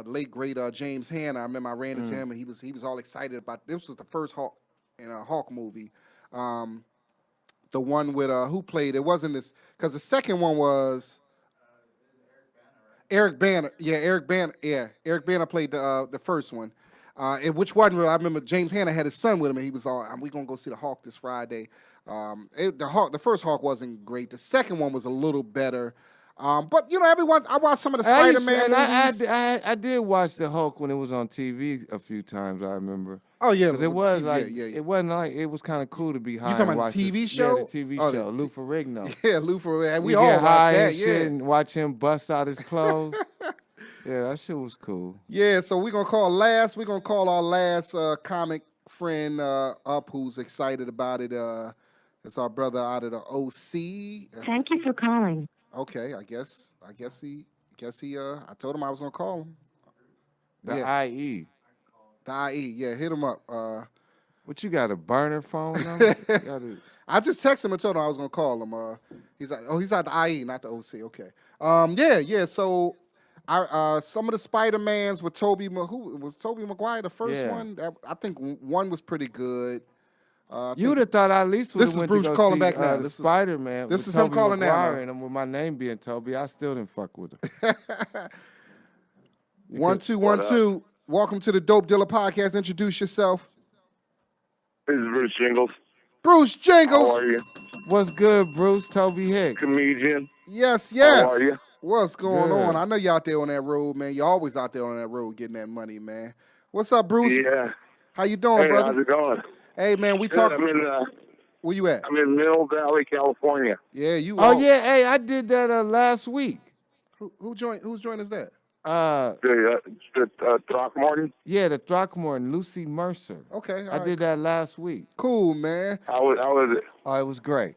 B: late great James Hanna. I remember I ran into him, and he was all excited about this. Was the first Hulk in a Hulk movie, the one with who played it wasn't this because the second one was Eric Banner. Yeah, Eric Banner. Yeah, Eric Banner played the first one, which wasn't real. I remember James Hanna had his son with him, and he was all, "We gonna go see the Hulk this Friday." The first Hulk wasn't great. The second one was a little better. But you know, I watched some of the Spider-Man movies.
A: I did watch the Hulk when it was on TV a few times. I remember.
B: Oh yeah,
A: it was it wasn't like it was kind of cool to be high.
B: You talking about the TV show?
A: Yeah, the TV show. Lou Ferrigno.
B: Yeah, Lou Ferrigno. We
A: get
B: all
A: high
B: watched that.
A: And shit and watch him bust out his clothes. Yeah, that shit was cool.
B: Yeah, so we're gonna call our last comic friend up who's excited about it. It's our brother out of the OC.
F: Thank you for calling.
B: Okay, I guess he I told him I was gonna call him.
A: The IE.
B: The IE, yeah, hit him up.
A: What you got, a burner phone number?
B: I just texted him and told him I was gonna call him. He's at the IE, not the OC. Okay. Yeah. So some of the Spider-Mans with Tobey Maguire the first one? I think one was pretty good.
A: You would have thought I at least would have went
B: Bruce
A: to go
B: calling
A: see,
B: back now.
A: The Spider-Man.
B: This is
A: Tobey
B: him calling
A: Maguire
B: now.
A: And with my name being Toby, I still didn't fuck with him.
B: 1 2 1 2. Welcome to the Dope Dealer Podcast. Introduce yourself.
F: This is Bruce Jingles.
B: Bruce Jingles.
F: How are you?
A: What's good, Bruce? Tobe Hixx.
F: Comedian.
B: Yes.
F: How are you?
B: What's going
A: Good.
B: on? I know you out there on that road, man. You're always out there on that road getting that money, man. What's up, Bruce?
F: Yeah.
B: How you doing,
F: Hey,
B: brother?
F: how's it going?
B: Hey, man, we
F: Good.
B: talking. Where you at?
F: I'm in Mill Valley, California.
B: Yeah, you.
A: Oh yeah, hey, I did that last week.
B: Who joined? Whose joint is that?
F: The Throckmorton.
A: Yeah, the Throckmorton, Lucy Mercer.
B: Okay,
A: I did that last week.
B: Cool, man.
F: How was it?
A: Oh, it was great.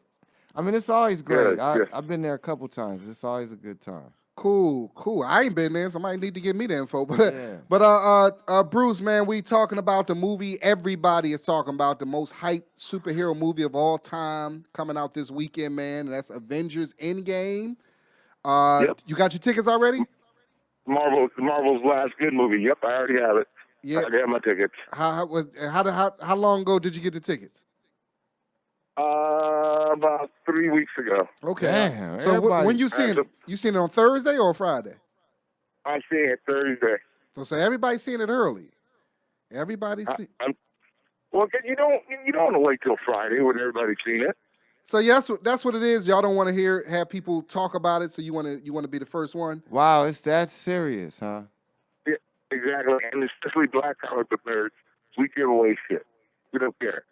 A: I mean, it's always great.
F: Good.
A: I've been there a couple times. It's always a good time.
B: Cool. I ain't been there. Somebody need to give me the info. But
A: Yeah.
B: but Bruce, man, we talking about the movie everybody is talking about, the most hyped superhero movie of all time coming out this weekend, man. And that's Avengers Endgame.
F: Yep.
B: You got your tickets already?
F: Marvel's last good movie. Yep, I already have it.
B: Yeah.
F: I already have my tickets.
B: How long ago did you get the tickets?
F: About 3 weeks ago.
B: Okay.
A: Damn,
B: So when you seen it? You seen it on Thursday or Friday?
F: I see it Thursday.
B: So everybody's seeing it early. Everybody's seen.
F: Well, you don't want to wait till Friday when everybody's seen it.
B: So yeah, that's what it is. Y'all don't want to have people talk about it, so you want to be the first one.
A: Wow, it's that serious, huh?
F: Yeah, exactly. And especially black comic book nerds, we give away shit. We don't care.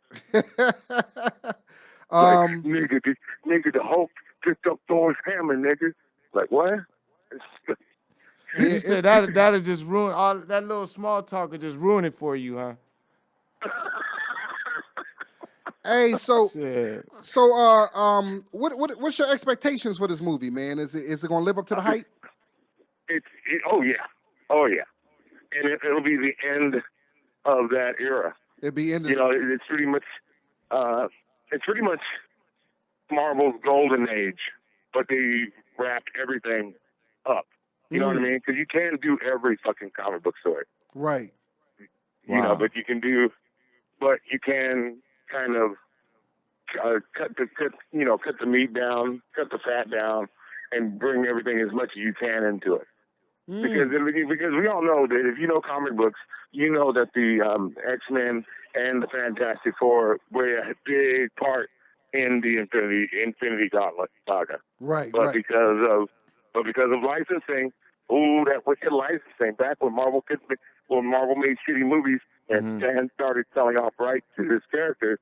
F: Nigga, the Hulk picked up Thor's hammer, nigga. Like what?
A: You said that'll just ruin all that little small talk. Will just ruin it for you, huh?
B: Hey,
A: Shit.
B: what's your expectations for this movie, man? Is it gonna live up to the hype?
F: Oh yeah, and it'll be the end of that era.
B: It'll be ended.
F: You know, it's pretty much Marvel's golden age, but they wrapped everything up. You know what I mean? Because you can't do every fucking comic book story,
B: right?
F: You know, but you can kind of cut the meat down, cut the fat down, and bring everything as much as you can into it. Because we all know that if you know comic books, you know that the X-Men and the Fantastic Four play a big part in the Infinity Gauntlet saga.
B: Right.
F: But because of licensing, that wicked licensing back when Marvel made shitty movies and then started selling off rights to his characters,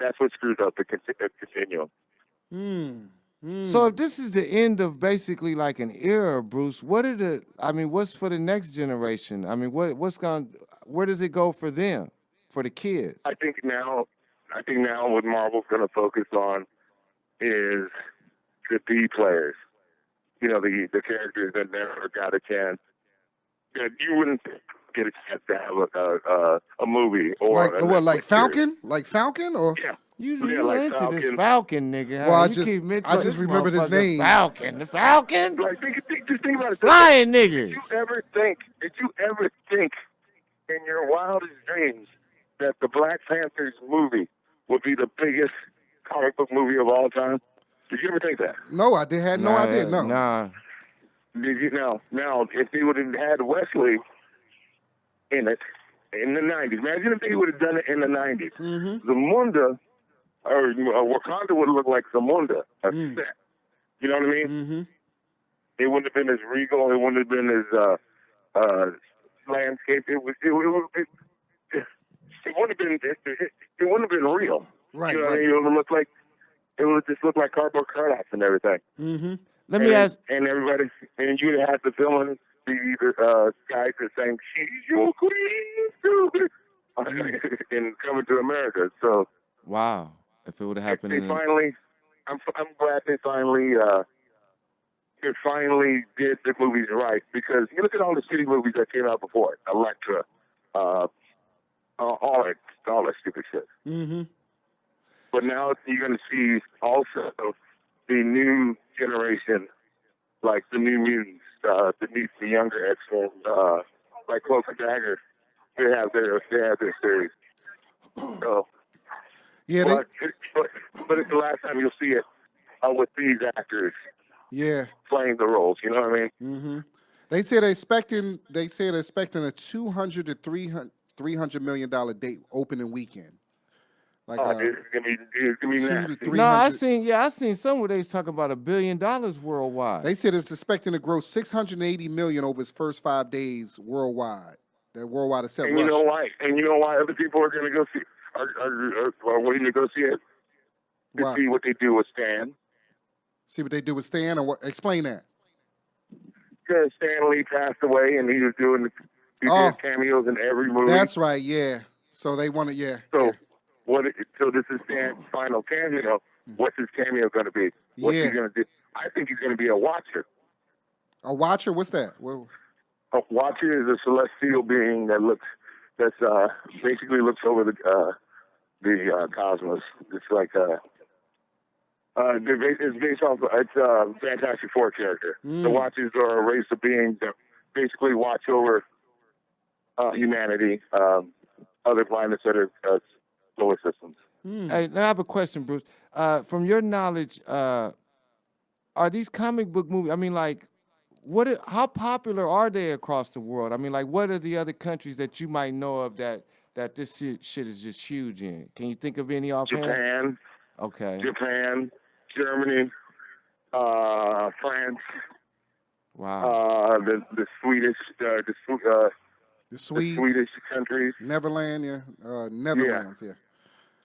F: that's what screws up the continuum.
A: So if this is the end of basically like an era, Bruce, what's for the next generation? I mean, where does it go for them, for the kids?
F: I think now what Marvel's going to focus on is the B players. You know, the characters that never got a chance. That you wouldn't get a chance to have a movie or
B: like Falcon? Like Falcon or
A: You
F: like
A: into
F: Falcon.
A: this Falcon, nigga.
B: Well,
A: I
B: just remembered his name.
A: Falcon. The Falcon?
F: Like, just think about it.
A: Flying niggas.
F: Did you ever think in your wildest dreams that the Black Panthers movie would be the biggest comic book movie of all time? Did you ever think that?
B: No, I had no idea. No.
A: Nah.
F: Did you know? Now, if they would have had Wesley in it in the 90s, imagine if they would have done it in the 90s. Zamunda, or Wakanda would have looked like Zamunda. You know what I mean? It wouldn't have been as regal. It wouldn't have been as landscape. It wouldn't have been real.
B: Right.
F: You know what I mean? It would just look like cardboard cutouts and everything.
A: Let me ask.
F: And everybody, and you'd have the villain be either guys that saying "She's your queen," and Coming to America. So
A: Wow. If it would have happened,
F: I'm glad they finally did the movies right, because you look at all the shitty movies that came out before it, Elektra, all that stupid shit. But now you're going to see also the new generation, like the New Mutants, the younger X-Men, like Cloak and Dagger. They have their series. So,
B: Yeah.
F: but it's the last time you'll see it with these actors.
B: Yeah.
F: Playing the roles. You know what I mean?
B: They say they're expecting a $200 to $300 million date opening weekend. Like
F: it's gonna be nasty.
A: No, I seen some where they was talking about $1 billion worldwide.
B: They said it's expecting to gross $680 million over its first 5 days worldwide. That worldwide except
F: And
B: Russia.
F: you know why other people are gonna go see are waiting to go see it? To see what they do with Stan.
B: See what they do with Stan, and explain that.
F: Because Stan Lee passed away, and he was doing did cameos in every movie.
B: That's right, yeah. So they want to, yeah.
F: So so this is Stan's final cameo. What's his cameo going to be? What's he going to do? I think he's going to be a watcher.
B: A watcher? What's that?
F: A watcher is a celestial being that basically looks over the cosmos. It's like it's based off. It's a Fantastic Four character. The Watchers are a race of beings that basically watch over humanity, other planets that are solar systems.
A: Hey, now I have a question, Bruce. From your knowledge, are these comic book movies? I mean, like, how popular are they across the world? I mean, like, what are the other countries that you might know of that this shit is just huge in? Can you think of any offhand?
F: Japan.
A: Okay.
F: Japan, Germany, France.
A: Wow.
F: The Swedish,
B: the Swedes,
F: Swedish countries.
B: Neverland, Netherlands, yeah.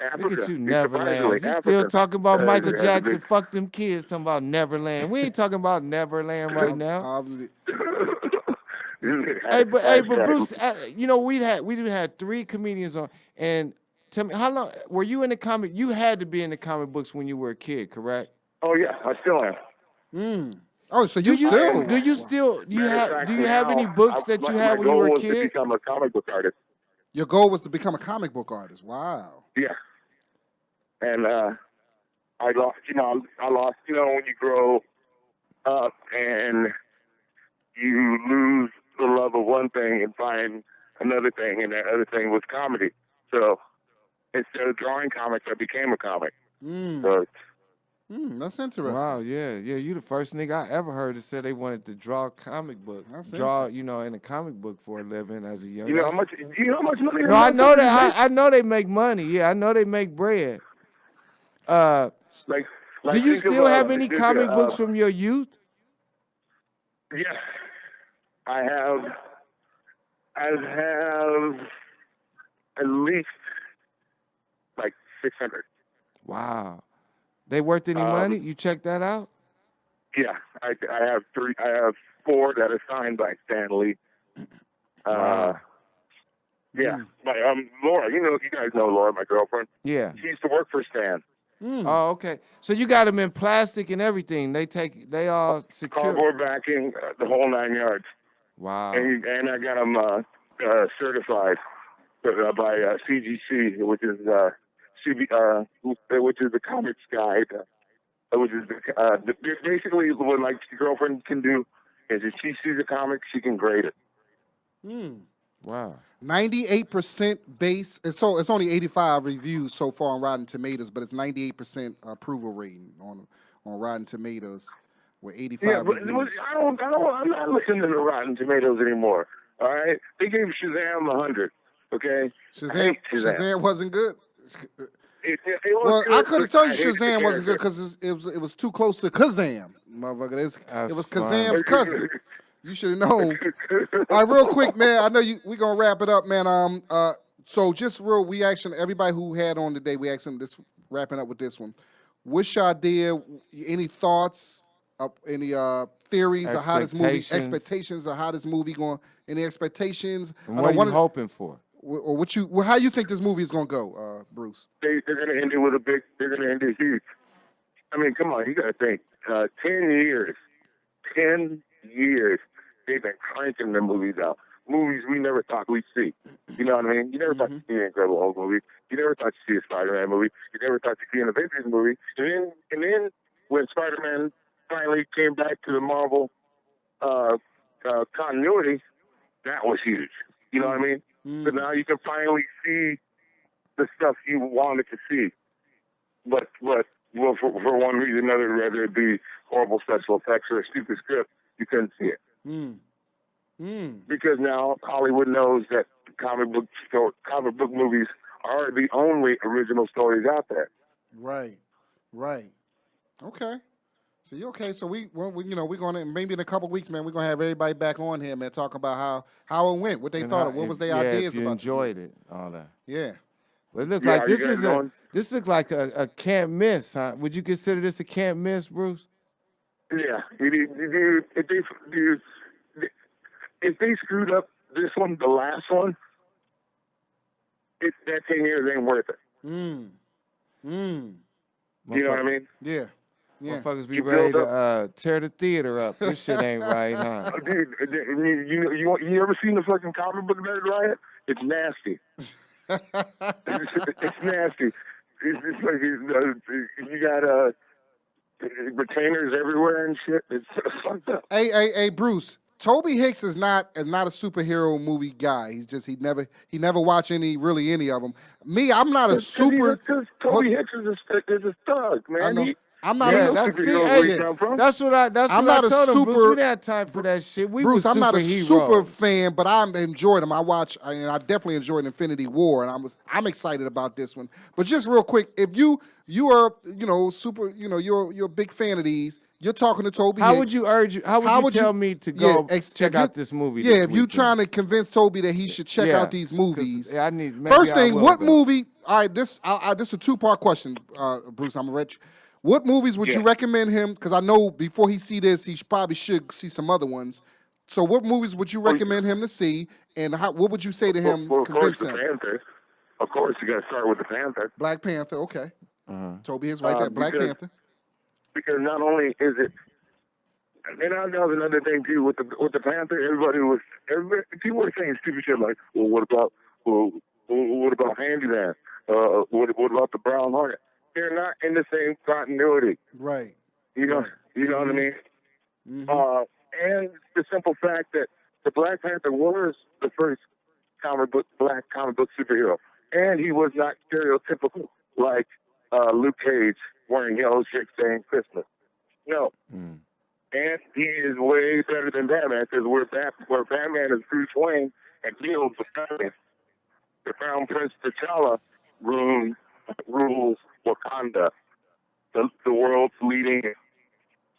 F: Africa.
A: Look at you, Neverland. You still talking about Michael Jackson? Fuck them kids talking about Neverland. We ain't talking about Neverland right now. Hey, but Bruce, you know we had 3 comedians on, and tell me, how long were you in the comic? You had to be in the comic books when you were a kid, correct?
F: Oh yeah, I still am.
B: Oh, so do you
A: have any books that you had when you were a kid?
F: My goal was to become a comic book artist.
B: Your goal was to become a comic book artist. Wow.
F: Yeah. And I lost. When you grow up and you lose the love of one thing and find another thing, and that other thing was comedy. So instead of drawing comics, I became a comic. So
B: that's interesting.
A: Wow, yeah. You the first nigga I ever heard that said they wanted to draw a comic book. In a comic book for a living as a young.
F: Do you know how much money?
A: No, I know that. I know they make money. Yeah, I know they make bread. Do you still have any comic books from your youth?
F: Yeah, I have at least like 600.
A: Wow. They worth any money? You check that out?
F: Yeah, I have 3. I have 4 that are signed by Stan Lee.
A: Wow.
F: Yeah, Laura. You guys know Laura, my girlfriend.
A: Yeah.
F: She used to work for Stan.
A: Oh, okay. So you got them in plastic and everything. They all secure.
F: Cardboard backing, the whole 9 yards.
A: Wow.
F: And I got them certified by CGC, which is which is the comics guide. Which is basically what my girlfriend can do is if she sees a comic, she can grade it.
A: Wow.
B: 98% base. So it's only 85 reviews so far on Rotten Tomatoes, but it's 98% approval rating on Rotten Tomatoes with 85 reviews.
F: I'm not listening to Rotten Tomatoes anymore. All right, they gave Shazam 100. Okay.
B: Shazam wasn't good.
F: It was good,
B: I could have told you Shazam wasn't good because it was too close to Kazam, motherfucker. It was Kazam's cousin. You should have known. All right, real quick, man. I know we gonna wrap it up, man. So just we asked everybody who had on today. We asked them this. Wrapping up with this one. What's your idea? Any thoughts? Any theories of how this movie? Expectations of how this movie going? Any expectations?
A: And what are you hoping for?
B: Or how you think this movie is gonna go, Bruce?
F: They're gonna end it with they're gonna end it huge. I mean, come on, you gotta think. 10 years. 10 years. They've been cranking the movies out. Movies we never thought we'd see. You know what I mean? You never thought you'd see an Incredible Hulk movie. You never thought you'd see a Spider-Man movie. You never thought you'd see an Avengers movie. And then when Spider-Man finally came back to the Marvel continuity, that was huge. You know what I mean? So now you can finally see the stuff you wanted to see. But for one reason or another, whether it be horrible special effects or a stupid script, you couldn't see it. because now Hollywood knows that comic book movies are the only original stories out there.
B: Right. Okay. So you okay? So we're going to maybe in a couple weeks, man. We're gonna have everybody back on here, man, talking about how it went, what they thought, what was their ideas
A: if you
B: about.
A: Enjoyed it, all that.
B: Yeah.
A: But it looks like this looks like a can't miss, huh? Would you consider this a can't miss, Bruce?
F: Yeah. If they screwed up this one, the last one, that 10 years ain't worth it. You know what I mean?
B: Yeah.
A: Motherfuckers be ready to tear the theater up. This shit ain't right, huh?
F: Dude, you ever seen the fucking comic book nerd riot? It's nasty. It's nasty. It's like you got retainers everywhere and shit. It's fucked up.
B: Hey, Bruce. Tobe Hixx is not a superhero movie guy. He never watched any of them. Me, I'm not a super.
F: Because Tobe Hixx is a thug, man.
B: I'm not
A: that's what I told him. Bruce, we didn't have time for that shit.
B: Bruce, I'm not a super fan, but I enjoyed him. I definitely enjoyed Infinity War, and I'm excited about this one. But just real quick, if you are super, you're a big fan of these. You're talking to Tobe Hixx.
A: How would you tell me to go check out this movie?
B: Yeah, if you're trying to convince Tobe that he should check out these movies.
A: First
B: thing, what movie? All right, this is a two-part question, Bruce. I'm rich. What movies would you recommend him? Because I know before he see this, he probably should see some other ones. So what movies would you recommend him to see, and what would you say to him to convince him?
F: Panther. Of course, you got to start with the Panther.
B: Black Panther, okay. Tobe is right there, Black Panther.
F: Because not only is it, and I know another thing too with the Panther. People were saying stupid shit like, well, what about Handyman? What about the Brown Hornet? They're not in the same continuity.
B: Right.
F: You know what I mean? And the simple fact that the Black Panther was the first black comic book superhero. And he was not stereotypical like Luke Cage wearing yellow shirts saying Christmas. No. And he is way better than Batman, because where Batman is Bruce Wayne and Neil's the Crown Prince T'Challa rules Wakanda, the world's leading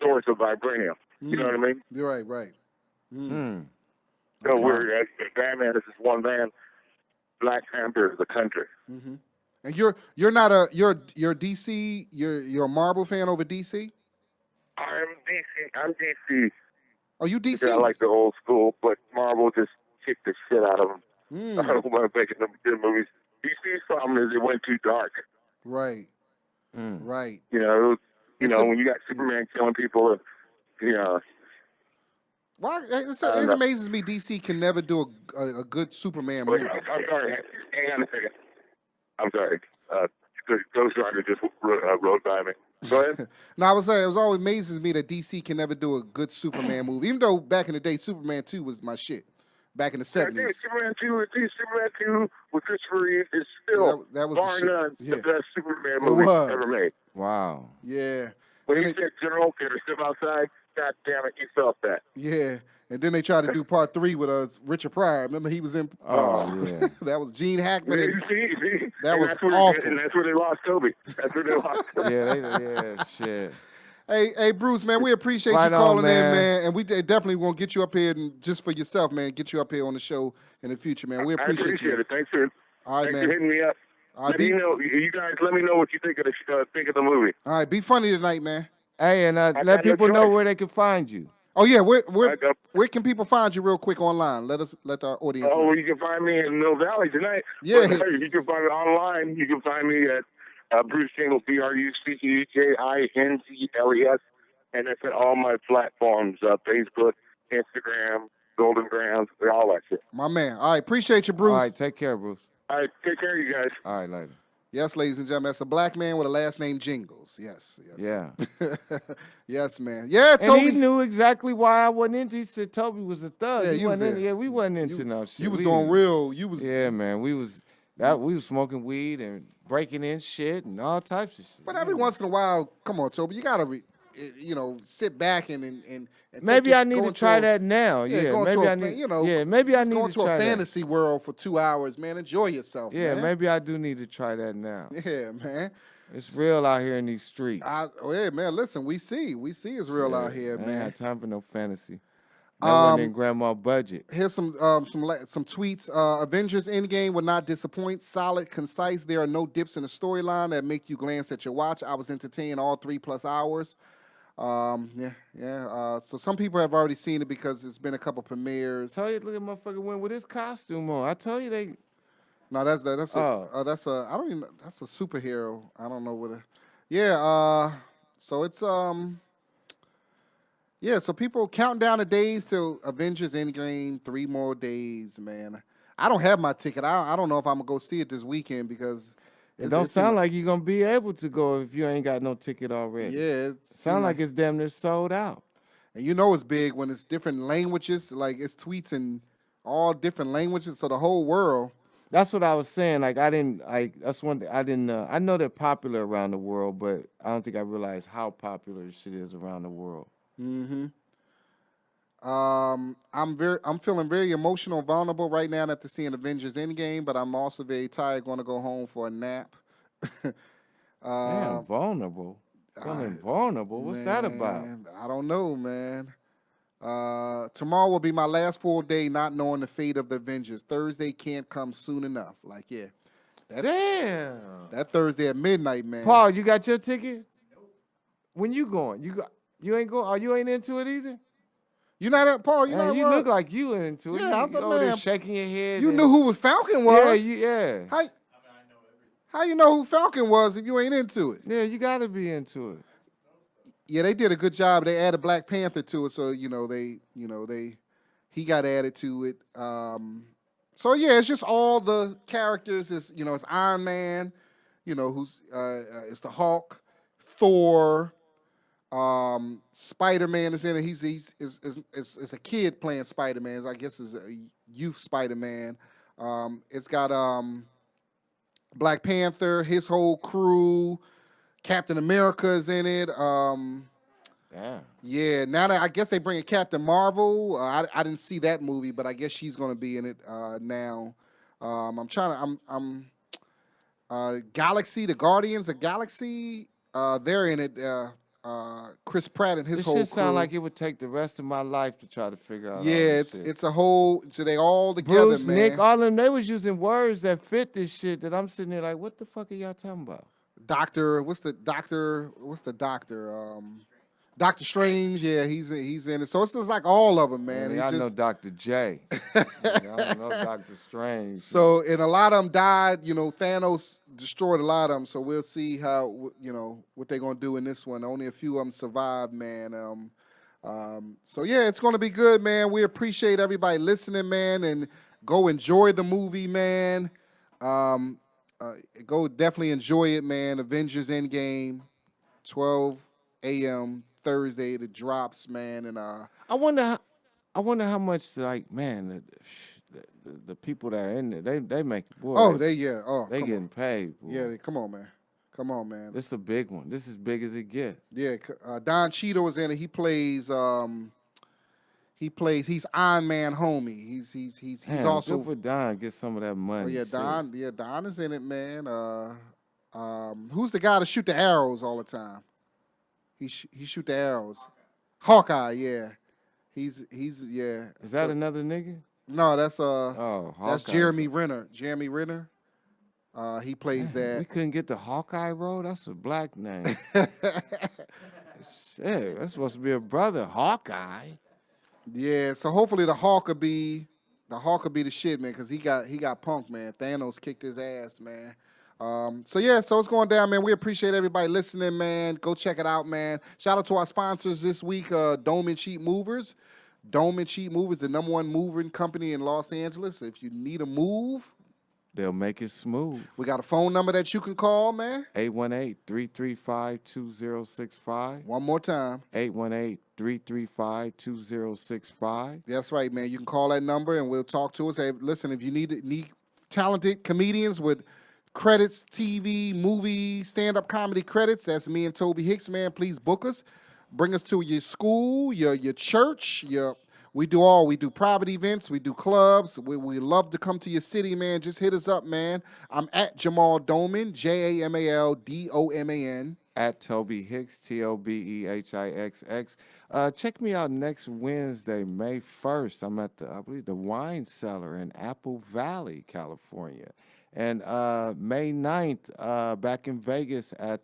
F: source of vibranium. You know what I mean?
B: You're right.
F: So Batman is just one man. Black Panther is the country.
B: And you're not you're DC. You're a Marvel fan over DC.
F: I'm DC.
B: Oh, you DC?
F: I like the old school, but Marvel just kicked the shit out of them. I don't want to make them good movies. DC's problem is it went too dark.
B: Right. Right.
F: You know, when you got Superman killing people,
B: Well, it amazes me DC can never do a good Superman movie.
F: I'm sorry. Hang on a second. I'm sorry. Ghost Rider just rode by me. Go ahead.
B: No, I was saying, it always amazes me that DC can never do a good Superman movie. Even though back in the day, Superman 2 was my shit. Back in the 70s.
F: Yeah, Superman 2 with Christopher Reeve is still,
B: that was
F: bar none,
B: the
F: best Superman movie ever made.
A: Wow.
B: Yeah.
F: When he said General, can step outside? God damn it, you felt that.
B: Yeah. And then they tried to do part 3 with Richard Pryor. Remember he was in.
A: Yeah.
B: That was Gene Hackman.
F: That was awful. And that's where they lost Tobe.
A: Yeah, shit.
B: Hey, Bruce, man, we appreciate you calling in, man. And we definitely want to get you up here and just for yourself, man, get you up here on the show in the future, man. We appreciate you.
F: It. Thanks for hitting me up. You guys let me know what you think of the movie.
B: All right, be funny tonight, man.
A: Hey, and let people know where they can find you.
B: Oh yeah, where can people find you real quick online? Let our audience know.
F: Oh, you can find me in Mill Valley tonight.
B: Yeah.
F: You can find me online. You can find me at Bruce Jingles, BruceJingles, and it's at all my platforms, Facebook, Instagram, Golden Grams, all that shit.
B: My man. All right, appreciate you, Bruce.
A: All right, take care, Bruce.
F: All right, take care, you guys.
A: All right, later.
B: Yes, ladies and gentlemen, that's a black man with a last name Jingles. Yes.
A: Yeah.
B: Yes, man. Yeah, Tobe.
A: And he knew exactly why I wasn't into. He said Tobe was a thug. Yeah, we wasn't into no shit.
B: You was going real.
A: Yeah, man. We was smoking weed and breaking in shit and all types of shit.
B: But every once in a while, come on, Tobe, you gotta sit back and
A: maybe I need to try that now. Yeah, maybe I need. Maybe I need
B: go
A: to
B: into
A: try
B: a fantasy world for 2 hours, man. Enjoy yourself.
A: Yeah,
B: man.
A: maybe I do need to try that now.
B: Yeah, man.
A: It's real out here in these streets.
B: Yeah, man. Listen, we see it's real out here, man.
A: I ain't have time for no fantasy. That wasn't in grandma budget.
B: Here's some tweets. Avengers Endgame would not disappoint. Solid, concise. There are no dips in the storyline that make you glance at your watch. I was entertained all 3+ hours. So some people have already seen it because it's been a couple premieres.
A: Tell you, look at motherfucker went with his costume on. I told you they.
B: No, that's a superhero. I don't know what. So it's so people counting down the days till Avengers Endgame. 3 more days, man. I don't have my ticket. I don't know if I'm gonna go see it this weekend because
A: it don't sound like you're gonna be able to go if you ain't got no ticket already.
B: Yeah, it
A: sound like it's damn near sold out.
B: And it's big when it's different languages. Like it's tweets in all different languages, so the whole world.
A: That's what I was saying. Like that's one thing I didn't. I know they're popular around the world, but I don't think I realized how popular this shit is around the world.
B: Mm-hmm. I'm feeling very emotional and vulnerable right now after seeing Avengers Endgame, but I'm also very tired, going to go home for a nap.
A: Damn, vulnerable. Feeling vulnerable. What's that about?
B: I don't know, man. Tomorrow will be my last full day not knowing the fate of the Avengers. Thursday can't come soon enough. Like, yeah.
A: Damn.
B: That Thursday at midnight, man.
A: Paul, you got your ticket? When you going? You ain't going? You ain't into it either?
B: You not Paul? You not?
A: You look like you into it.
B: Yeah,
A: you over there shaking your head.
B: You knew who Falcon was.
A: Yeah.
B: How you know who Falcon was if you ain't into it?
A: Yeah, you got to be into it.
B: Yeah, they did a good job. They added Black Panther to it, so he got added to it. So yeah, it's just all the characters. It's Iron Man, who's it's the Hulk, Thor. Spider-Man is in it. He's a kid playing Spider-Man. I guess is a youth Spider-Man. It's got Black Panther, his whole crew. Captain America is in it. Yeah. Now that I guess they bring in Captain Marvel. I didn't see that movie, but I guess she's gonna be in it now. Galaxy, the Guardians of Galaxy. They're in it. Chris Pratt and his whole crew.
A: This shit sound like it would take the rest of my life to try to figure out.
B: Yeah, it's a whole. So they all together,
A: Bruce,
B: man.
A: Nick, all of them. They was using words that fit this shit. That I'm sitting there like, what the fuck are y'all talking about?
B: What's the doctor? Doctor Strange. Yeah, he's in it. So it's just like all of them, man.
A: I know Dr. J. I don't know Dr. Strange.
B: So and a lot of them died. Thanos destroyed a lot of them. So we'll see how what they're gonna do in this one. Only a few of them survived, man. So yeah, it's gonna be good, man. We appreciate everybody listening, man, and go enjoy the movie, man. Go definitely enjoy it, man. Avengers Endgame, 12 a.m. Thursday. It drops, man. And
A: I wonder how much the people that are in there they make. Boy, they getting paid. Boy.
B: Yeah, come on, man.
A: This is a big one. This is as big as it gets.
B: Yeah, Don Cheadle is in it. He plays. He's Iron Man homie. He's also
A: good for Don. Get some of that money.
B: Oh yeah, Don. Shit. Yeah, Don is in it, man. Who's the guy that shoot the arrows all the time? He shoot the arrows. Hawkeye. Yeah, he's yeah.
A: Is that another nigga?
B: No, that's that's
A: Hawkeye.
B: Jeremy Renner. Jeremy Renner. He plays that.
A: We couldn't get the Hawkeye role. That's a black name. Shit, that's supposed to be a brother. Hawkeye.
B: Yeah, so hopefully the Hawk will be the shit, man, because he got punked, man. Thanos kicked his ass, man. So it's going down, man. We appreciate everybody listening, man. Go check it out, man. Shout out to our sponsors this week, Doman Cheap Movers. Doman Cheap Movers, the #1 moving company in Los Angeles. If you need a move,
A: they'll make it smooth.
B: We got a phone number that you can call, man.
A: 818-335-2065.
B: One more time.
A: 818-335-2065.
B: That's right, man. You can call that number and we'll talk to us. Hey, listen, if you need talented comedians with credits, TV, movie, stand-up comedy credits, that's me and Tobe Hixx, man. Please book us. Bring us to your school, your church, we do private events, we do clubs. We love to come to your city, man. Just hit us up, man. I'm at Jamal Doman, JamalDoman.
A: At Tobe Hixx, TOBEHIXX. Check me out next Wednesday, May 1st. I'm at I believe the Wine Cellar in Apple Valley, California. And May 9th, back in Vegas at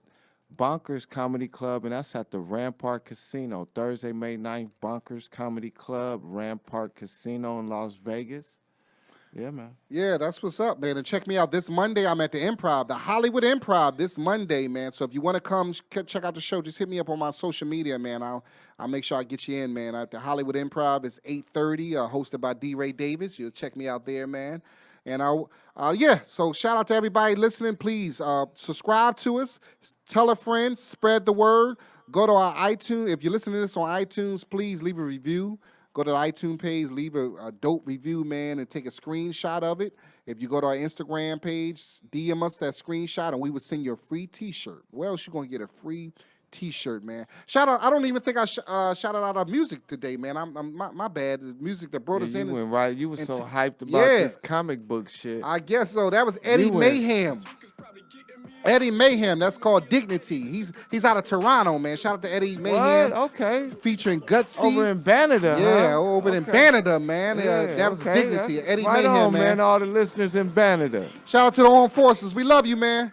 A: Bonkers Comedy Club, and that's at the Rampart Casino. Thursday, May 9th, Bonkers Comedy Club, Rampart Casino in Las Vegas. Yeah, man.
B: Yeah, that's what's up, man. And check me out this Monday. I'm at the Improv, the Hollywood Improv this Monday, man. So if you want to come check out the show, just hit me up on my social media, man. I'll make sure I get you in, man. At the Hollywood Improv, it's 8:30, hosted by D. Ray Davis. You'll check me out there, man. And so shout out to everybody listening. Please subscribe to us, tell a friend, spread the word. Go to our iTunes. If you're listening to this on iTunes, please leave a review. Go to the iTunes page, leave a dope review, man, and take a screenshot of it. If you go to our Instagram page, DM us that screenshot, and we would send you a free T-shirt. Where else you gonna get a free T-shirt, man? Shout out! I don't even think I shouted out our music today, man. My bad. The music that brought us in.
A: You went right. You were so hyped about this comic book shit.
B: I guess so. That was Eddie Mayhem. Eddie Mayhem. That's called Dignity. He's out of Toronto, man. Shout out to Eddie Mayhem.
A: What? Okay.
B: Featuring Gutsy.
A: Over in Banada,
B: yeah, over in Banada, man. That was Dignity. Eddie
A: right
B: Mayhem,
A: on, man. All the listeners in Banada.
B: Shout out to the armed forces. We love you, man.